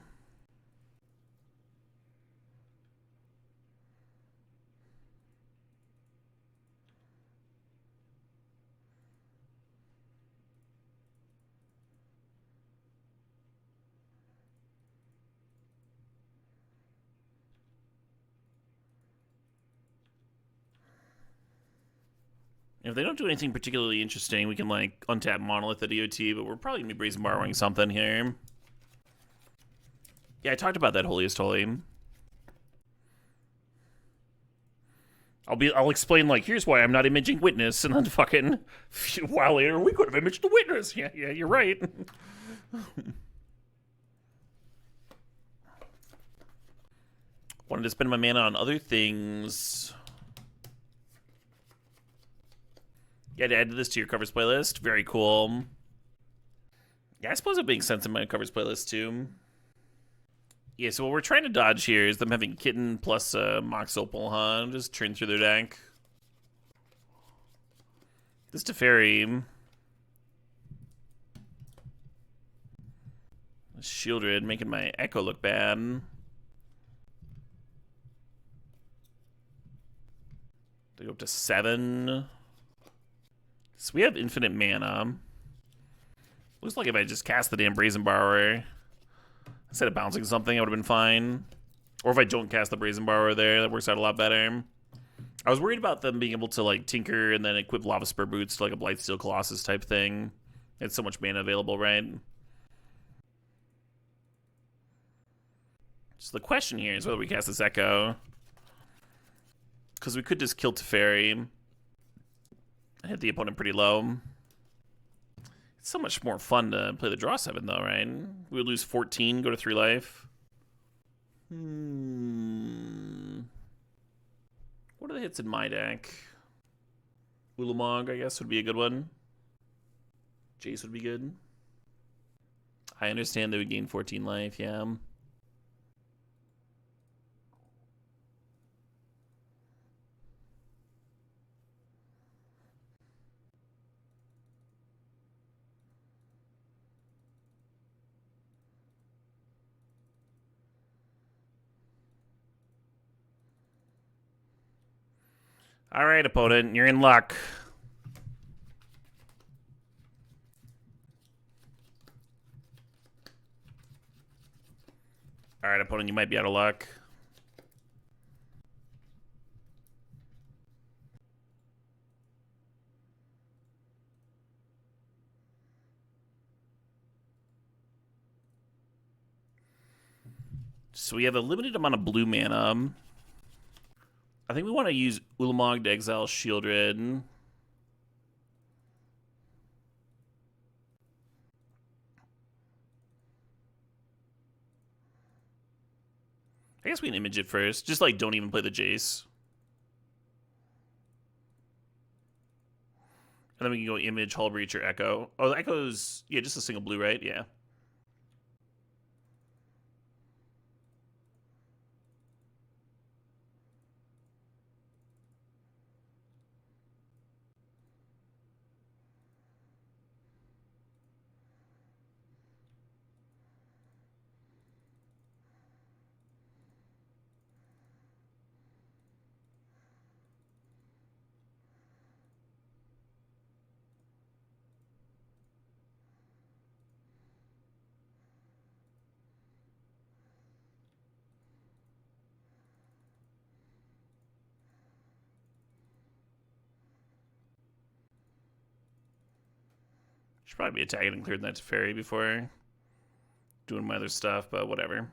If they don't do anything particularly interesting, we can, like, untap Monolith at EOT, but we're probably going to be Brazen Borrowing something here. Yeah, I talked about that Holiest Holy. I'll explain, like, here's why I'm not imaging Witness, and then fucking a while later, we could have imaged the Witness. Yeah, you're right. Wanted to spend my mana on other things. Yeah, to add this to your covers playlist. Very cool. Yeah, I suppose it makes sense in my covers playlist, too. Yeah, so what we're trying to dodge here is them having Kitten plus Mox Opal, huh? Just churn through their deck. This Teferi. Shieldred making my Echo look bad. They go up to 7. So we have infinite mana. Looks like if I just cast the damn Brazen Borrower instead of bouncing something, I would have been fine. Or if I don't cast the Brazen Borrower there, that works out a lot better. I was worried about them being able to like tinker and then equip Lava Spur Boots to like a Blightsteel Colossus type thing. It's so much mana available, right? So the question here is whether we cast this Echo. Because we could just kill Teferi and hit the opponent pretty low. It's so much more fun to play the draw 7 though, right? We would lose 14, go to 3 life. What are the hits in my deck? Ulamog, I guess, would be a good one. Jace would be good. I understand they would gain 14 life, yeah. All right, opponent, you're in luck. All right, opponent, you might be out of luck. So we have a limited amount of blue mana. I think we want to use Ulamog to exile Shieldred. I guess we can image it first. Just like don't even play the Jace. And then we can go image, Hull Breach, or Echo. Oh, the Echo's, yeah, just a single blue, right? Yeah. Should probably be attacking and clearing that Teferi before doing my other stuff, but whatever.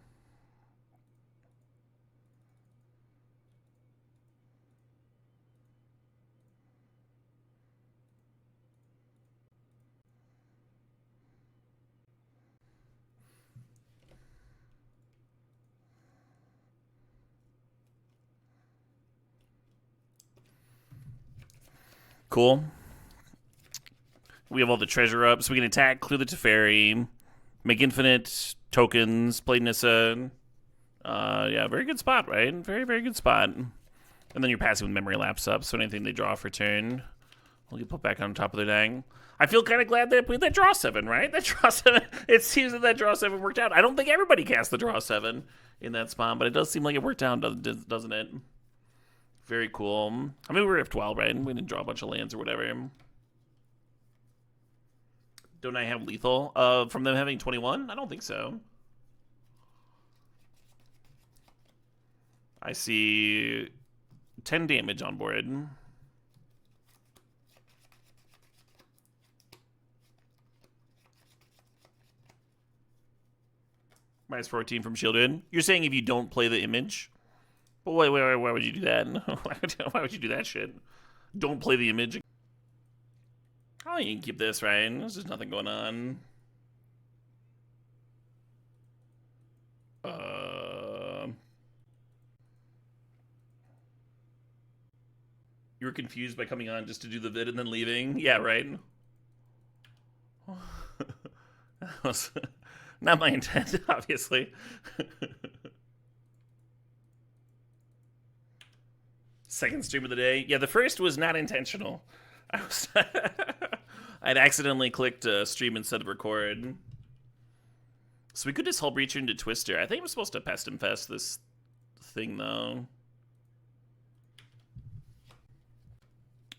Cool. We have all the treasure up, so we can attack, clear the Teferi, make infinite tokens, play Nissa. Yeah, very good spot, right? Very, very good spot. And then you're passing with Memory Lapse up, so anything they draw for turn will get put back on top of their deck. I feel kind of glad they played that draw 7, right? That draw 7, it seems that draw 7 worked out. I don't think everybody cast the draw 7 in that spot, but it does seem like it worked out, doesn't it? Very cool. I mean, we were F12, right? We didn't draw a bunch of lands or whatever. Don't I have lethal from them having 21? I don't think so. I see 10 damage on board. Minus 14 from shielded. You're saying if you don't play the image? But wait, why would you do that? Why would you do that shit? Don't play the image. Oh, you can keep this, right? There's just nothing going on. You were confused by coming on just to do the vid and then leaving? Yeah, right? That was not my intent, obviously. Second stream of the day. Yeah, the first was not intentional. I'd accidentally clicked stream instead of record. So we could just Hull Breacher into Twister. I think I'm supposed to pest infest this thing, though.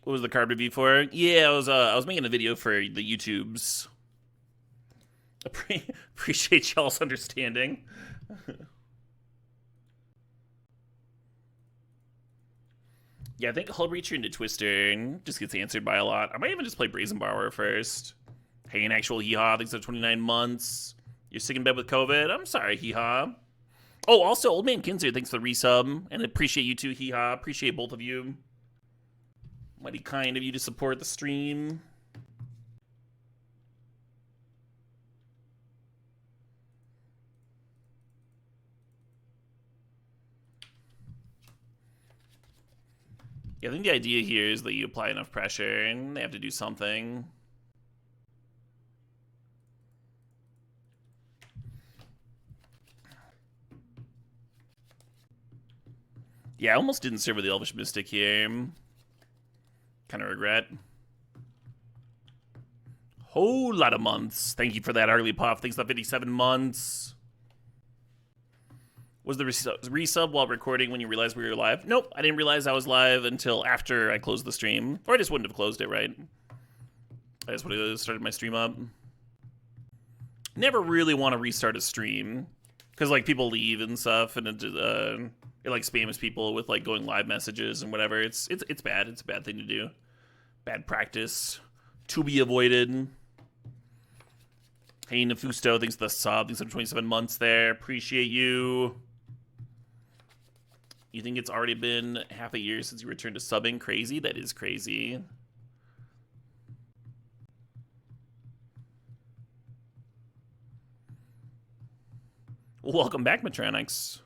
What was the card review for? Yeah, I was making a video for the YouTubes. Appreciate y'all's understanding. Yeah, I think Hull Breacher into Twister just gets answered by a lot. I might even just play Brazen Borrower first. Hey, an actual hee-haw, thanks for 29 months. You're sick in bed with COVID? I'm sorry, hee-haw. Oh, also, Old Man Kinzer, thanks for the resub. And appreciate you too, hee-haw. Appreciate both of you. Mighty kind of you to support the stream. Yeah, I think the idea here is that you apply enough pressure and they have to do something. Yeah, I almost didn't serve with the Elvish Mystic here. Kind of regret. Whole lot of months. Thank you for that, Early Puff. Thanks for 57 months. Was the resub while recording when you realized we were live? Nope, I didn't realize I was live until after I closed the stream. Or I just wouldn't have closed it, right? I just would have started my stream up. Never really want to restart a stream. Because, like, people leave and stuff, and it like, spams people with, like, going live messages and whatever. It's bad. It's a bad thing to do. Bad practice. To be avoided. Hey, Nefusto, thanks for the sub. Thanks for 27 months there. Appreciate you. You think it's already been half a year since you returned to subbing? Crazy? That is crazy. Welcome back, Matronics.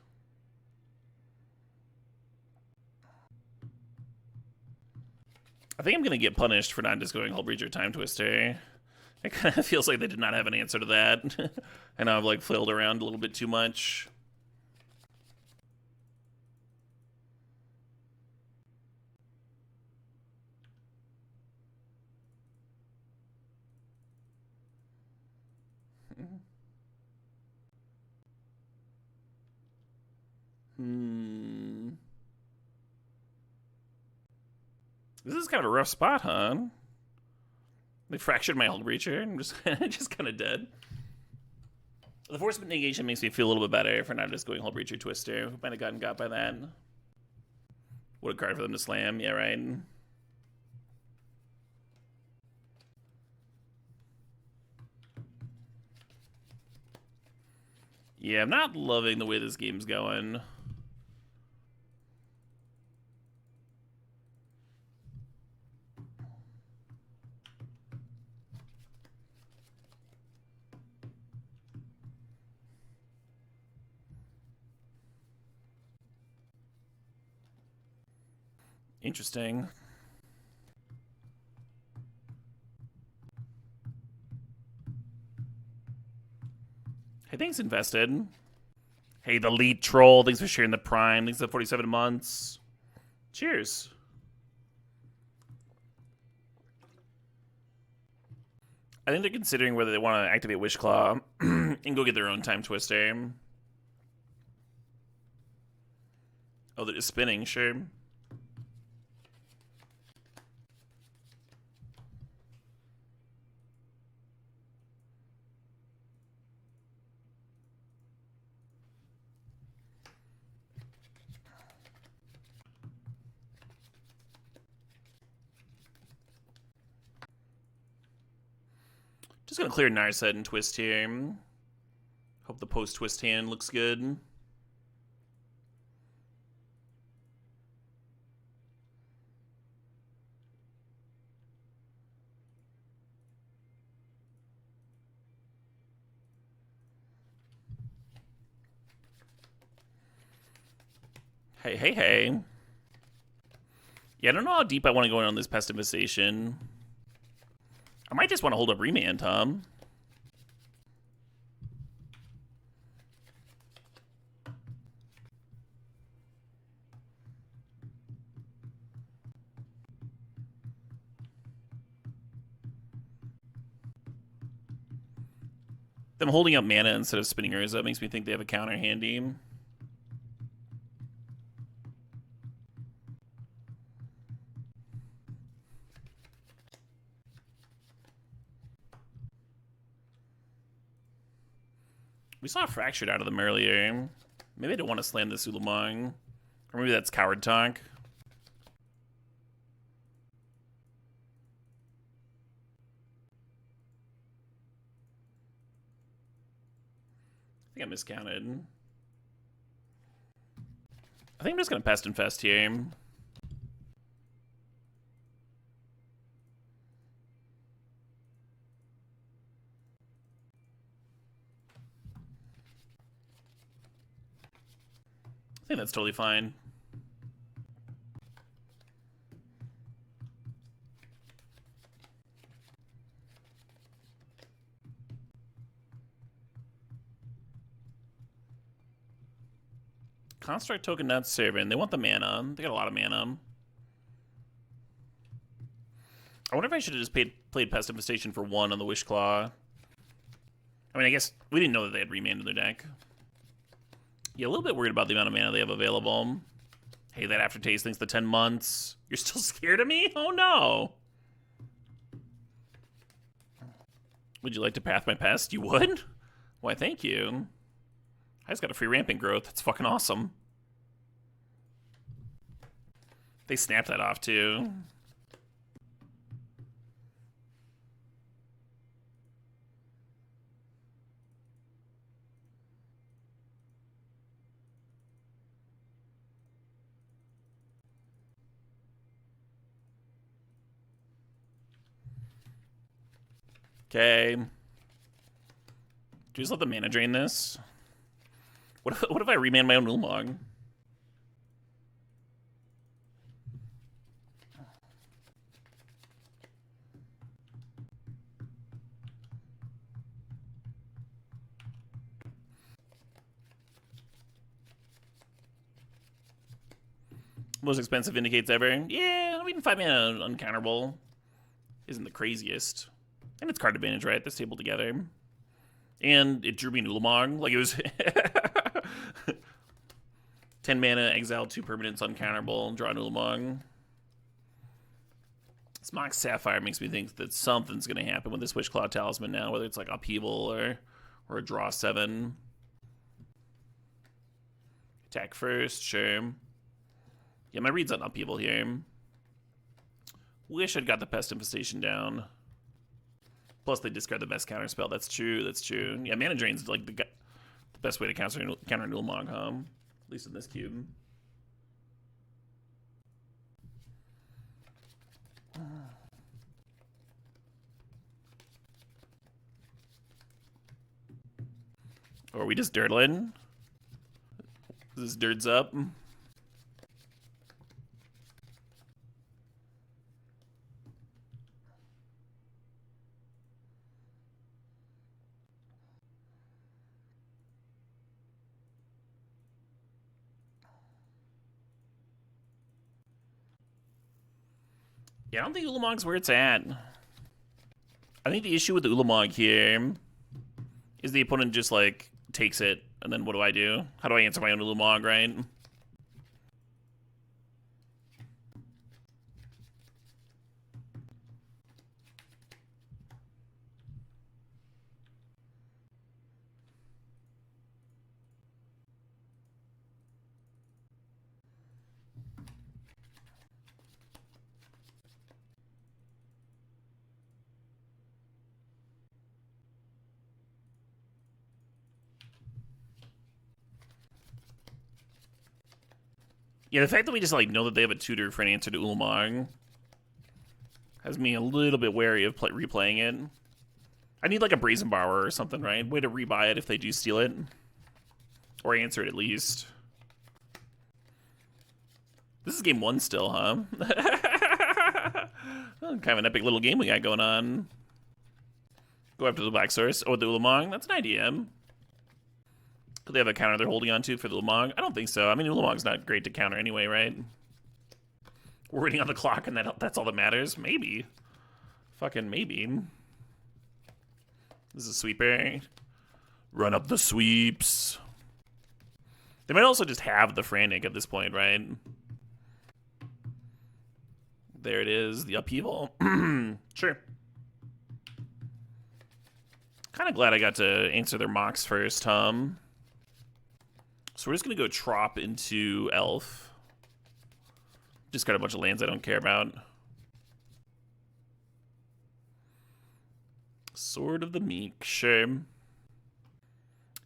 I think I'm going to get punished for not just going Hull Breacher Time Twister. It kind of feels like they did not have an answer to that. And I've, like, flailed around a little bit too much. This is kind of a rough spot, huh? They fractured my Hull Breacher. I'm just kind of dead. The force negation makes me feel a little bit better for not just going Hull Breacher Twister. Might have gotten got by that. What a card for them to slam. Yeah, right. Yeah, I'm not loving the way this game's going. Interesting. Hey, thanks, Invested. Hey, the lead troll. Thanks for sharing the prime. Thanks for 47 months. Cheers. I think they're considering whether they want to activate Wish Claw and go get their own Time Twister. Oh, they're just spinning, sure. Just gonna clear Narset and Twist here. Hopefully Hope the post-twist hand looks good. Hey. Yeah, I don't know how deep I want to go in on this Pest Infestation. I might just want to hold up Remand, Tom. Them holding up mana instead of spinning Urza makes me think they have a counter handy. We saw Fractured out of them earlier. Maybe I don't want to slam this Ulamog. Or maybe that's Coward Talk. I think I miscounted. I think I'm just going to Pest Infest here. I think that's totally fine. Construct token not serving. They want the mana. They got a lot of mana. I wonder if I should have just played Pest Infestation for 1 on the Wishclaw. I mean, I guess we didn't know that they had Remand in their deck. Yeah, a little bit worried about the amount of mana they have available. Hey, that aftertaste thinks the 10 months. You're still scared of me? Oh, no. Would you like to path my pest? You would? Why, thank you. I just got a free rampant growth. That's fucking awesome. They snapped that off, too. Okay. Do you just let the mana drain this? What if I remand my own Ulamog? Most expensive indicates ever. Yeah, I mean 5 mana uncounterable isn't the craziest. And it's card advantage, right? This table together. And it drew me an Ulamog. Like, it was 10 mana, exile 2 permanents uncounterable, draw an Ulamog. This Mox Sapphire makes me think that something's going to happen with this Wishclaw Talisman now, whether it's like Upheaval or a draw 7. Attack first, sure. Yeah, my read's on Upheaval here. Wish I'd got the Pest Infestation down. Plus, they discard the best counter spell. That's true. That's true. Yeah, mana drain's like the best way to counter Ulamog, huh? At least in this cube. Or are we just dirtling? Is this dirts up? Yeah, I don't think Ulamog's where it's at. I think the issue with the Ulamog here is the opponent just, like, takes it, and then what do I do? How do I answer my own Ulamog, right? Yeah, the fact that we just like know that they have a tutor for an answer to Ulamog has me a little bit wary of replaying it. I need like a Brazen Borrower or something, right? Way to rebuy it if they do steal it. Or answer it at least. This is game 1 still, huh? Well, kind of an epic little game we got going on. Go after the Black Source. Oh, the Ulamog? That's an idea. Could they have a counter they're holding on to for the Ulamog? I don't think so. I mean, Ulamog's not great to counter anyway, right? We're waiting on the clock and that's all that matters? Maybe. Fucking maybe. This is a sweeper. Run up the sweeps. They might also just have the Frantic at this point, right? There it is, the upheaval. Sure. Kind of glad I got to answer their mocks first, So we're just going to go Trop into Elf. Just got a bunch of lands I don't care about. Sword of the Meek, sure.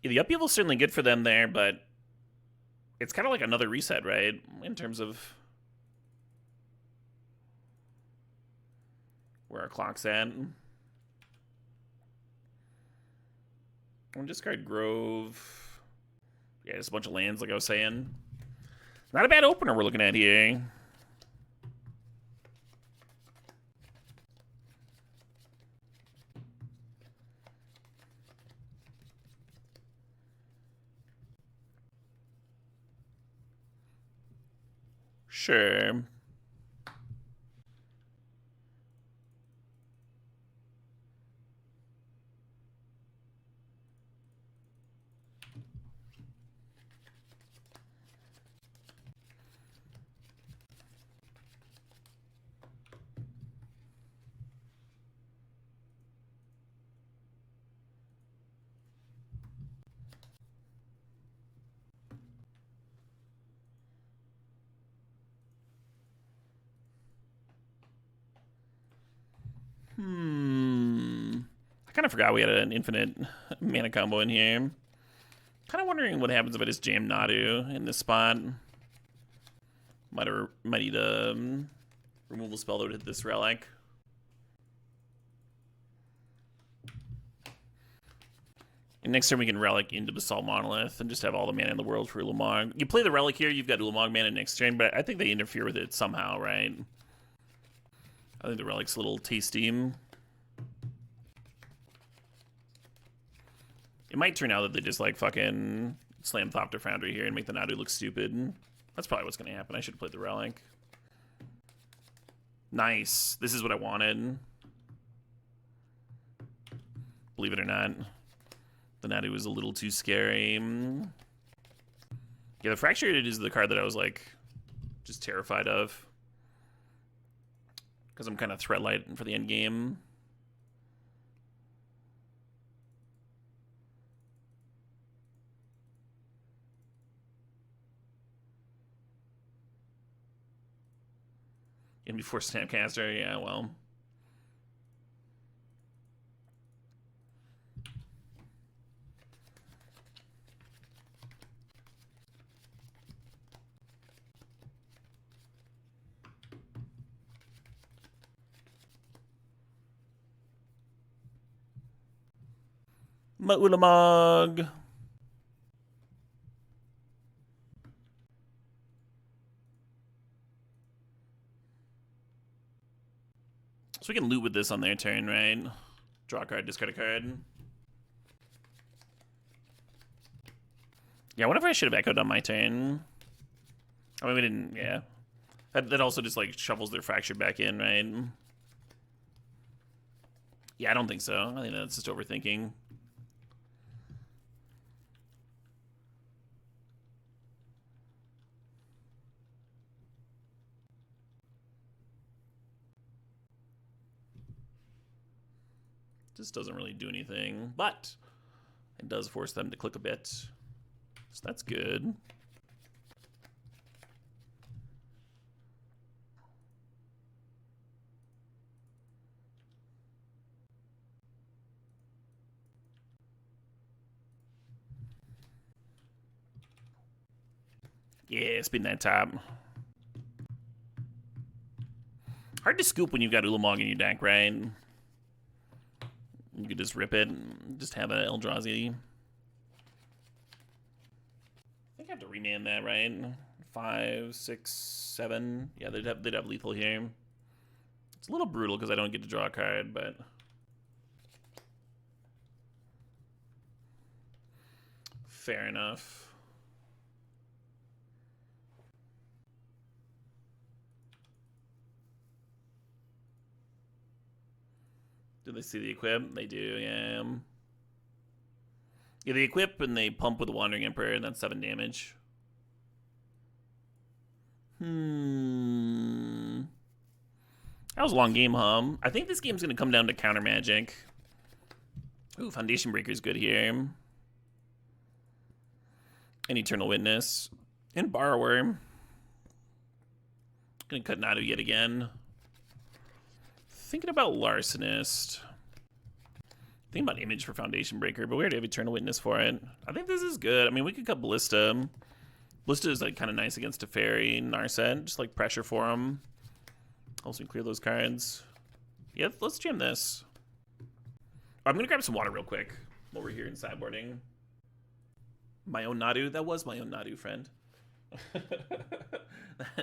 Yeah, the upheaval's certainly good for them there, but it's kind of like another reset, right? In terms of where our clock's at. We'll discard Grove. Yeah, just a bunch of lands, like I was saying. Not a bad opener we're looking at here. Sure. I kind of forgot we had an infinite mana combo in here. Kind of wondering what happens if I just jam Nadu in this spot. Might need a removal spell that would hit this relic. And next turn we can relic into Basalt Monolith and just have all the mana in the world for Ulamog. You play the relic here, you've got Ulamog mana next turn, but I think they interfere with it somehow, right? I think the relic's a little tasty. It might turn out that they just like fucking slam Thopter Foundry here and make the Nadu look stupid. That's probably what's gonna happen. I should have played the relic. Nice. This is what I wanted. Believe it or not. The Nadu was a little too scary. Yeah, the Fractured is the card that I was like just terrified of. Because I'm kind of threat light for the end game. And before Snapcaster, yeah, well. Maulamog. So we can loot with this on their turn, right? Draw a card, discard a card. Yeah, whatever I should have echoed on my turn. I mean, we didn't, yeah. That also just, like, shovels their Fracture back in, right? Yeah, I don't think so. I think that's just overthinking. Just doesn't really do anything, but it does force them to click a bit. So that's good. Yeah, spin that top. Hard to scoop when you've got Ulamog in your deck, right? You could just rip it and just have an Eldrazi. I think I have to rename that, right? 5, 6, 7. Yeah, they'd have lethal here. It's a little brutal because I don't get to draw a card, but fair enough. Do they see the equip? They do, yeah. Yeah, they equip and they pump with the Wandering Emperor, and that's 7 damage. That was a long game, huh? I think this game's going to come down to counter magic. Ooh, Foundation Breaker's good here. And Eternal Witness. And Borrower. Gonna cut Nadu yet again. Thinking about Larcenist. Thinking about Image for Foundation Breaker, but we already have Eternal Witness for it. I think this is good. I mean, we could cut Ballista. Ballista is like kind of nice against Teferi, Narset. Just like pressure for him. Helps me clear those cards. Yeah, let's jam this. I'm gonna grab some water real quick while we're here in sideboarding. My own Nadu? That was my own Nadu, friend.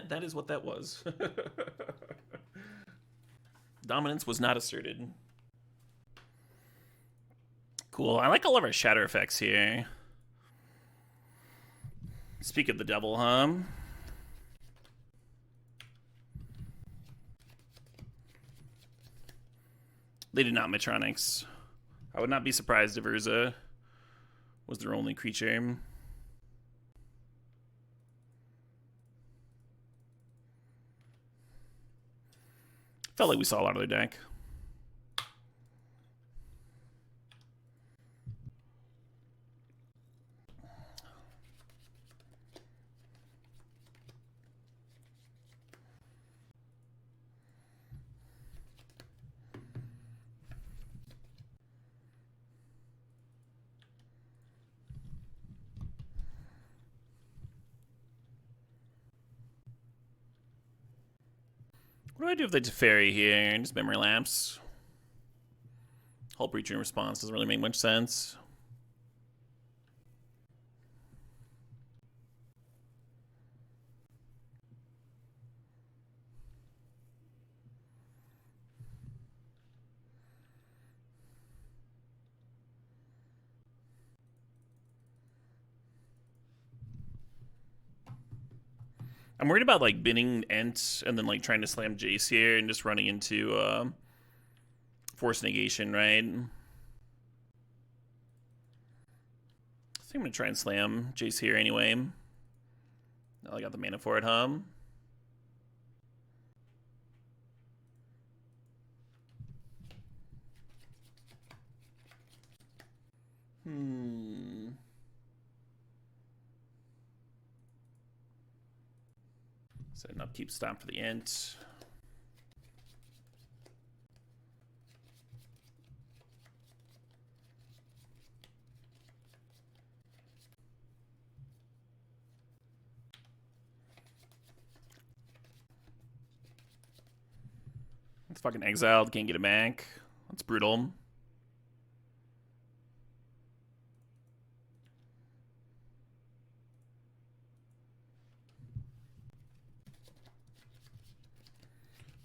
That is what that was. Dominance was not asserted. Cool. I like all of our shatter effects here. Speak of the devil, huh? They did not Metronics. I would not be surprised if Urza was their only creature. Felt like we saw a lot of their deck. What do I do if they Teferi here and just Memory Lapse? Hull Breacher in response doesn't really make much sense. I'm worried about like binning Ent and then like trying to slam Jace here and just running into Force Negation, right? I think I'm gonna try and slam Jace here anyway. Now I got the mana for it, huh? Set an upkeep stop for the Ent. It's fucking exiled, can't get it back. That's brutal.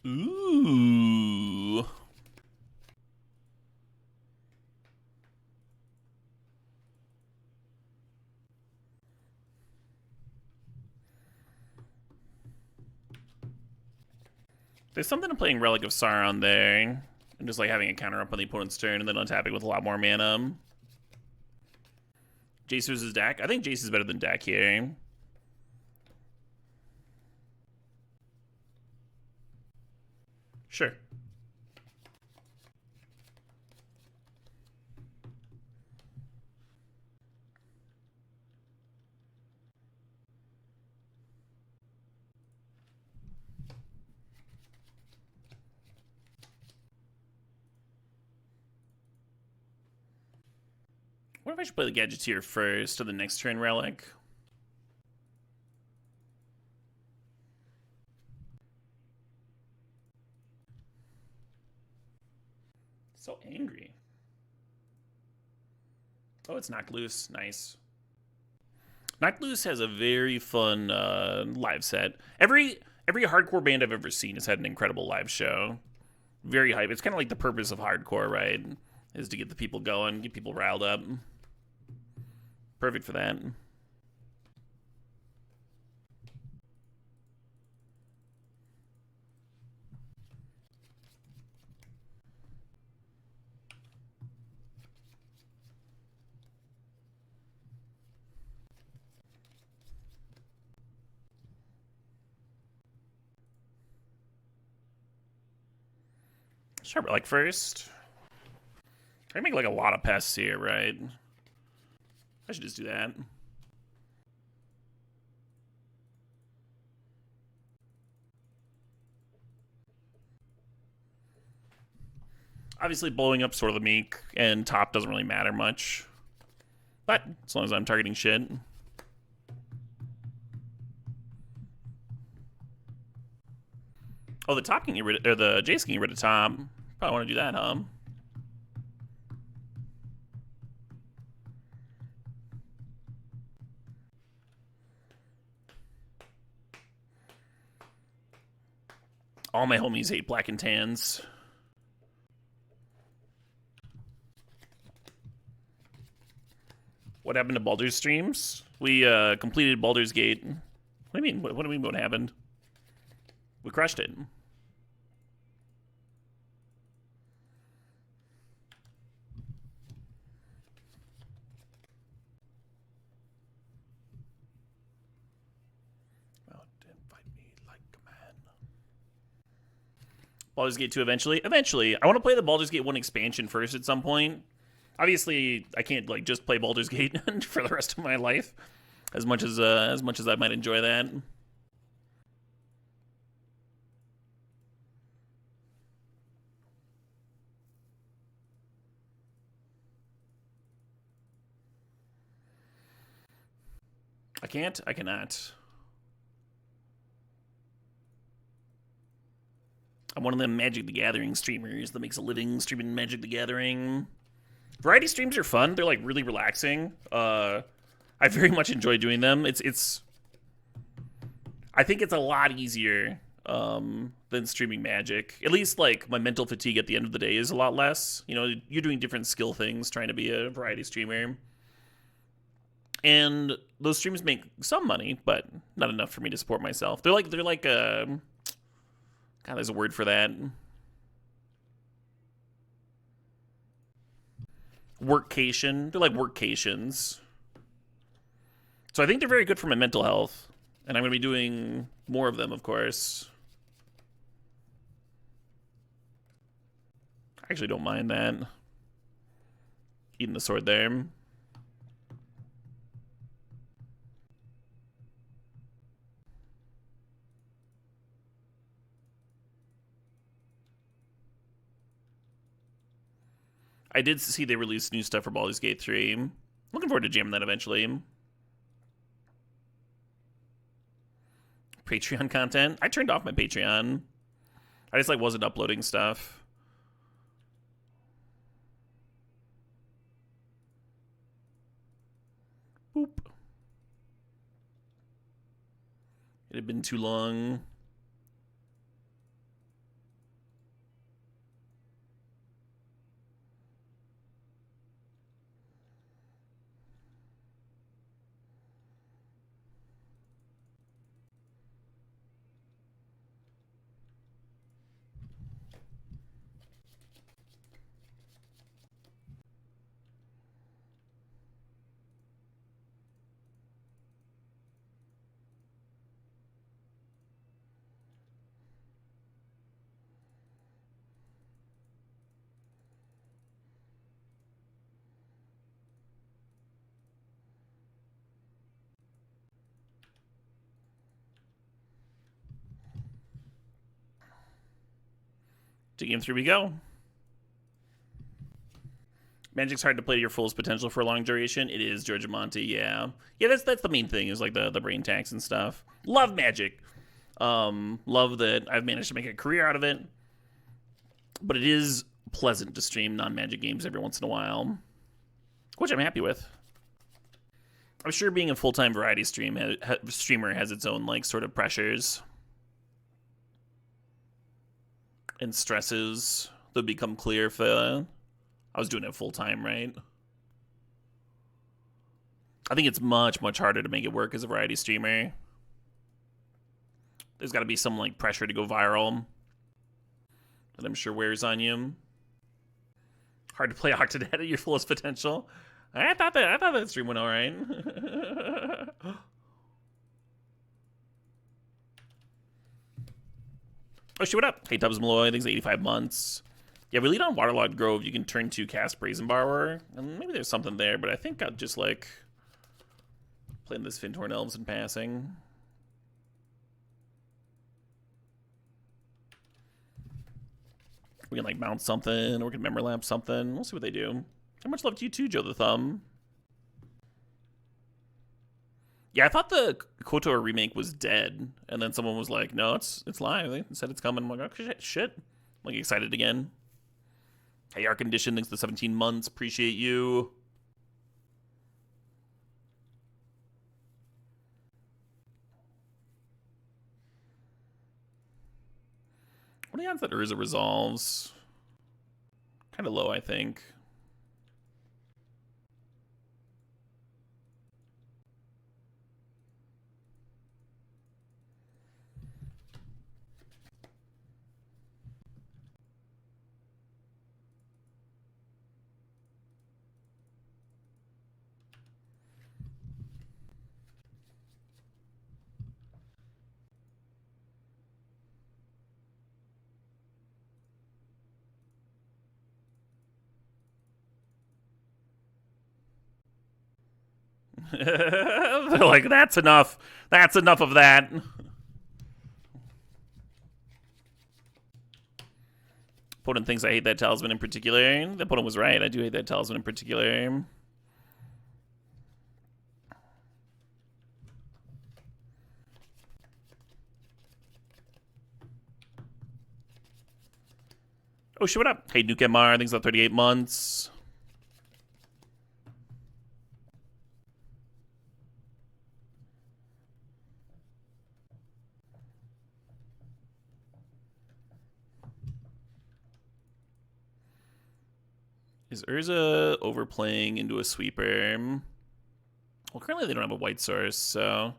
Ooh. There's something to playing Relic of Sauron there. And just like having a counter up on the opponent's turn and then untapping with a lot more mana. Jace versus Dak. I think Jace is better than Dak here. Sure. What if I should play the Gadgeteer first or the next turn Relic? So angry. Oh, it's Knocked Loose. Nice. Knocked Loose has a very fun live set. Every hardcore band I've ever seen has had an incredible live show. Very hype. It's kind of like the purpose of hardcore, right? Is to get the people going, get people riled up. Perfect for that. Sure, but like first, I make like a lot of pests here, right? I should just do that. Obviously, blowing up Sword of the Meek and top doesn't really matter much. But as long as I'm targeting shit. Oh, the top can get rid of, or the Jace can get rid of top. Probably want to do that, huh? All my homies hate black and tans. What happened to Baldur's streams? We completed Baldur's Gate. What do you mean? What do you mean what happened? We crushed it. Baldur's Gate 2 eventually. Eventually. I want to play the Baldur's Gate 1 expansion first at some point. Obviously, I can't like just play Baldur's Gate for the rest of my life. As much as I might enjoy that. I can't? I cannot. I'm one of them Magic the Gathering streamers that makes a living streaming Magic the Gathering. Variety streams are fun. They're like really relaxing. I very much enjoy doing them. I think it's a lot easier than streaming Magic. At least like my mental fatigue at the end of the day is a lot less. You know, you're doing different skill things trying to be a variety streamer. And those streams make some money, but not enough for me to support myself. They're like God, there's a word for that. Workcation. They're like workcations. So I think they're very good for my mental health. And I'm going to be doing more of them, of course. I actually don't mind that. Eating the sword there. I did see they released new stuff for Baldur's Gate 3. Looking forward to jamming that eventually. Patreon content. I turned off my Patreon. I just like wasn't uploading stuff. Boop. It had been too long. To game 3 we go. Magic's hard to play to your fullest potential for a long duration. It is, Georgia Monty, yeah. Yeah, that's the main thing, is like the brain tax and stuff. Love Magic. Love that I've managed to make a career out of it. But it is pleasant to stream non-Magic games every once in a while, which I'm happy with. I'm sure being a full-time variety streamer has its own like sort of pressures and stresses that become clear if I was doing it full-time, right? I think it's much, much harder to make it work as a variety streamer. There's got to be some like pressure to go viral that I'm sure wears on you. Hard to play Octodad at your fullest potential. I thought that stream went all right. Oh, shit, what up? Hey, Tubbs Malloy, thanks 85 months. Yeah, we lead on Waterlogged Grove. You can turn to cast Brazen Borrower. And maybe there's something there, but I think I'll just, like, playing this Fintorn Elves in passing. We can, like, mount something, or we can Memory Lamp something. We'll see what they do. How much love to you too, Joe the Thumb? Yeah, I thought the KOTOR remake was dead, and then someone was like, "No, it's live." They said it's coming. I'm like, "Oh shit!" I'm like excited again. Hey, our condition, thanks to 17 months. Appreciate you. What are the odds that Urza resolves? Kind of low, I think. They're like, that's enough. That's enough of that. Opponent thinks I hate that talisman in particular. The opponent was right. I do hate that talisman in particular. Oh, shit, what up? Hey, Nuke MR, thanks for 38 months. Is Urza overplaying into a sweeper? Well, currently they don't have a white source, so...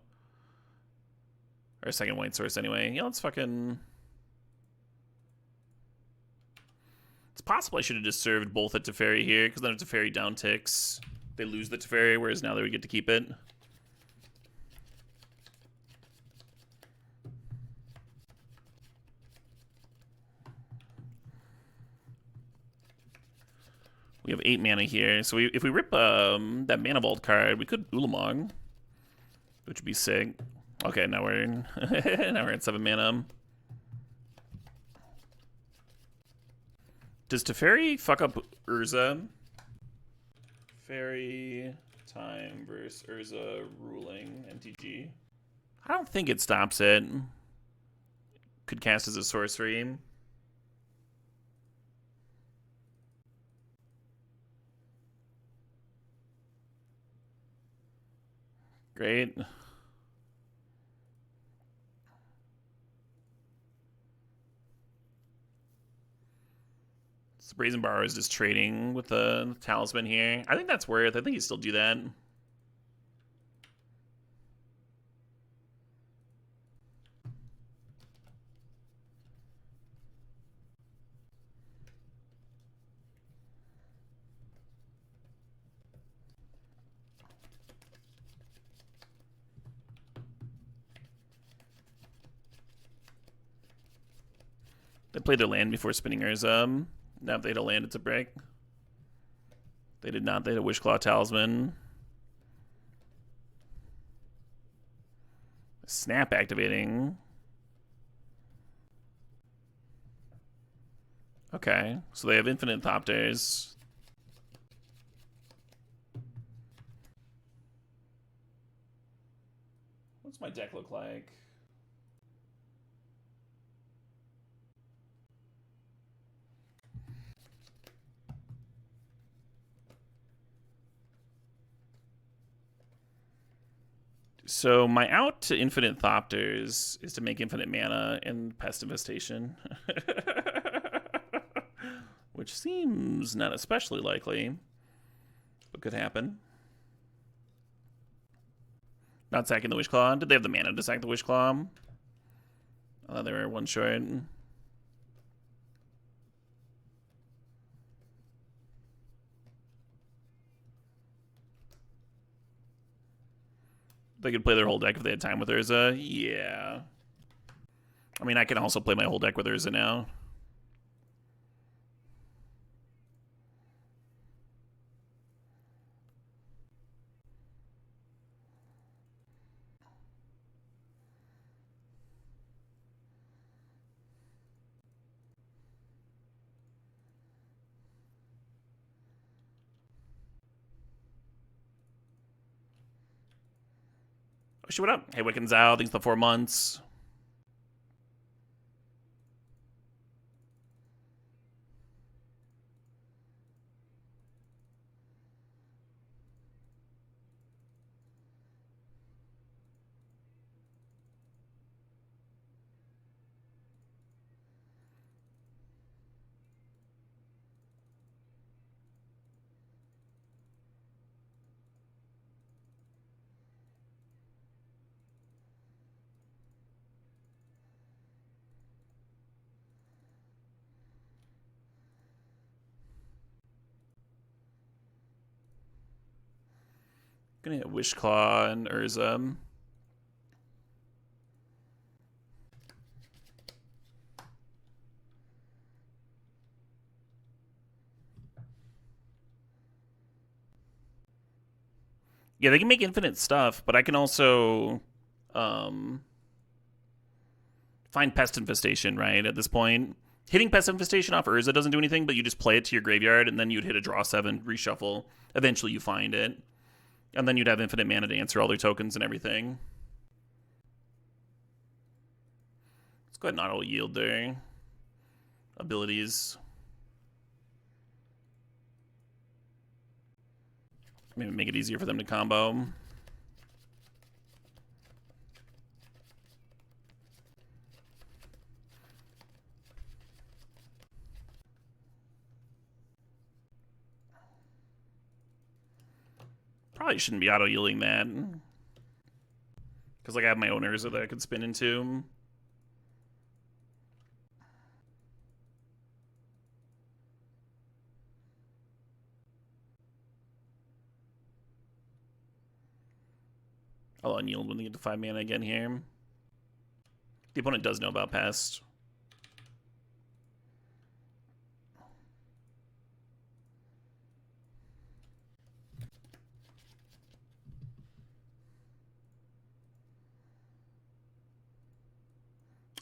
Or a second white source anyway. Yeah, let's fucking... It's possible I should have just served both at Teferi here, because then if Teferi down ticks, they lose the Teferi, whereas now they would get to keep it. We have 8 mana here, so if we rip that Mana Vault card, we could Ulamog, which would be sick. Okay, now we're now we're at 7 mana. Does Teferi fuck up Urza? Fairy time versus Urza ruling MTG. I don't think it stops it. Could cast as a sorcery. Great. So Brazen Borrower is just trading with the talisman here. I think that's worth. I think you still do that. They played their land before spinning Urza. Now if they had a land, it's a break. They did not. They had a Wishclaw Talisman. Snap activating. Okay, so they have infinite Thopters. What's my deck look like? So my out to Infinite Thopters is to make infinite mana and Pest Infestation. Which seems not especially likely, but could happen. Not sacking the Wishclaw. Did they have the mana to sack the Wishclaw? I thought they were one short. They could play their whole deck if they had time with Urza. Yeah. I mean, I can also play my whole deck with Urza now. Oh, shit, what up? Hey, Wiccan's out. Thanks for the 4 months. Gonna hit Wishclaw and Urza. Yeah, they can make infinite stuff, but I can also find Pest Infestation, right, at this point. Hitting Pest Infestation off Urza doesn't do anything, but you just play it to your graveyard, and then you'd hit a draw 7, reshuffle. Eventually you find it. And then you'd have infinite mana to answer all their tokens and everything. Let's go ahead and auto-yield their abilities. Maybe make it easier for them to combo. Probably shouldn't be auto-yielding that. Because like I have my own Urza that I could spin into. I'll unyield when they get to 5 mana again here. The opponent does know about Pest.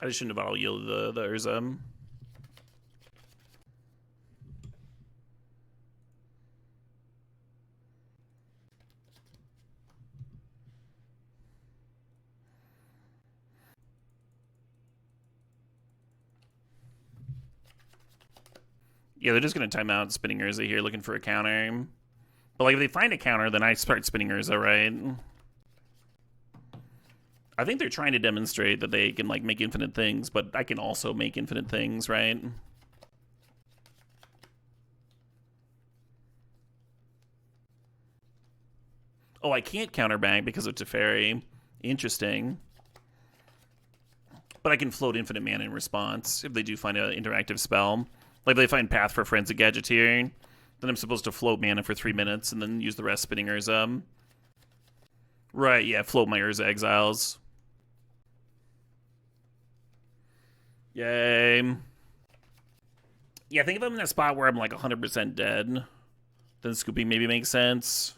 I just shouldn't have auto-yielded the Urza. Yeah, they're just going to time out spinning Urza here, looking for a counter. But like if they find a counter, then I start spinning Urza, right? I think they're trying to demonstrate that they can like make infinite things, but I can also make infinite things, right? Oh, I can't counterbank because of Teferi. Interesting. But I can float infinite mana in response if they do find an interactive spell. Like if they find Path for Forensic Gadgeteer, then I'm supposed to float mana for 3 minutes and then use the rest spinning Urza. Right, yeah, float my Urza Exiles. Yay. Yeah, I think if I'm in a spot where I'm like 100% dead, then scooping maybe makes sense.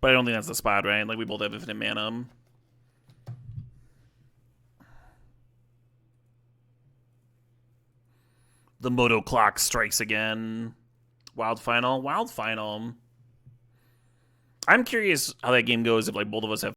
But I don't think that's the spot, right? Like we both have infinite mana. The Moto clock strikes again. Wild final. Wild final. I'm curious how that game goes if like both of us have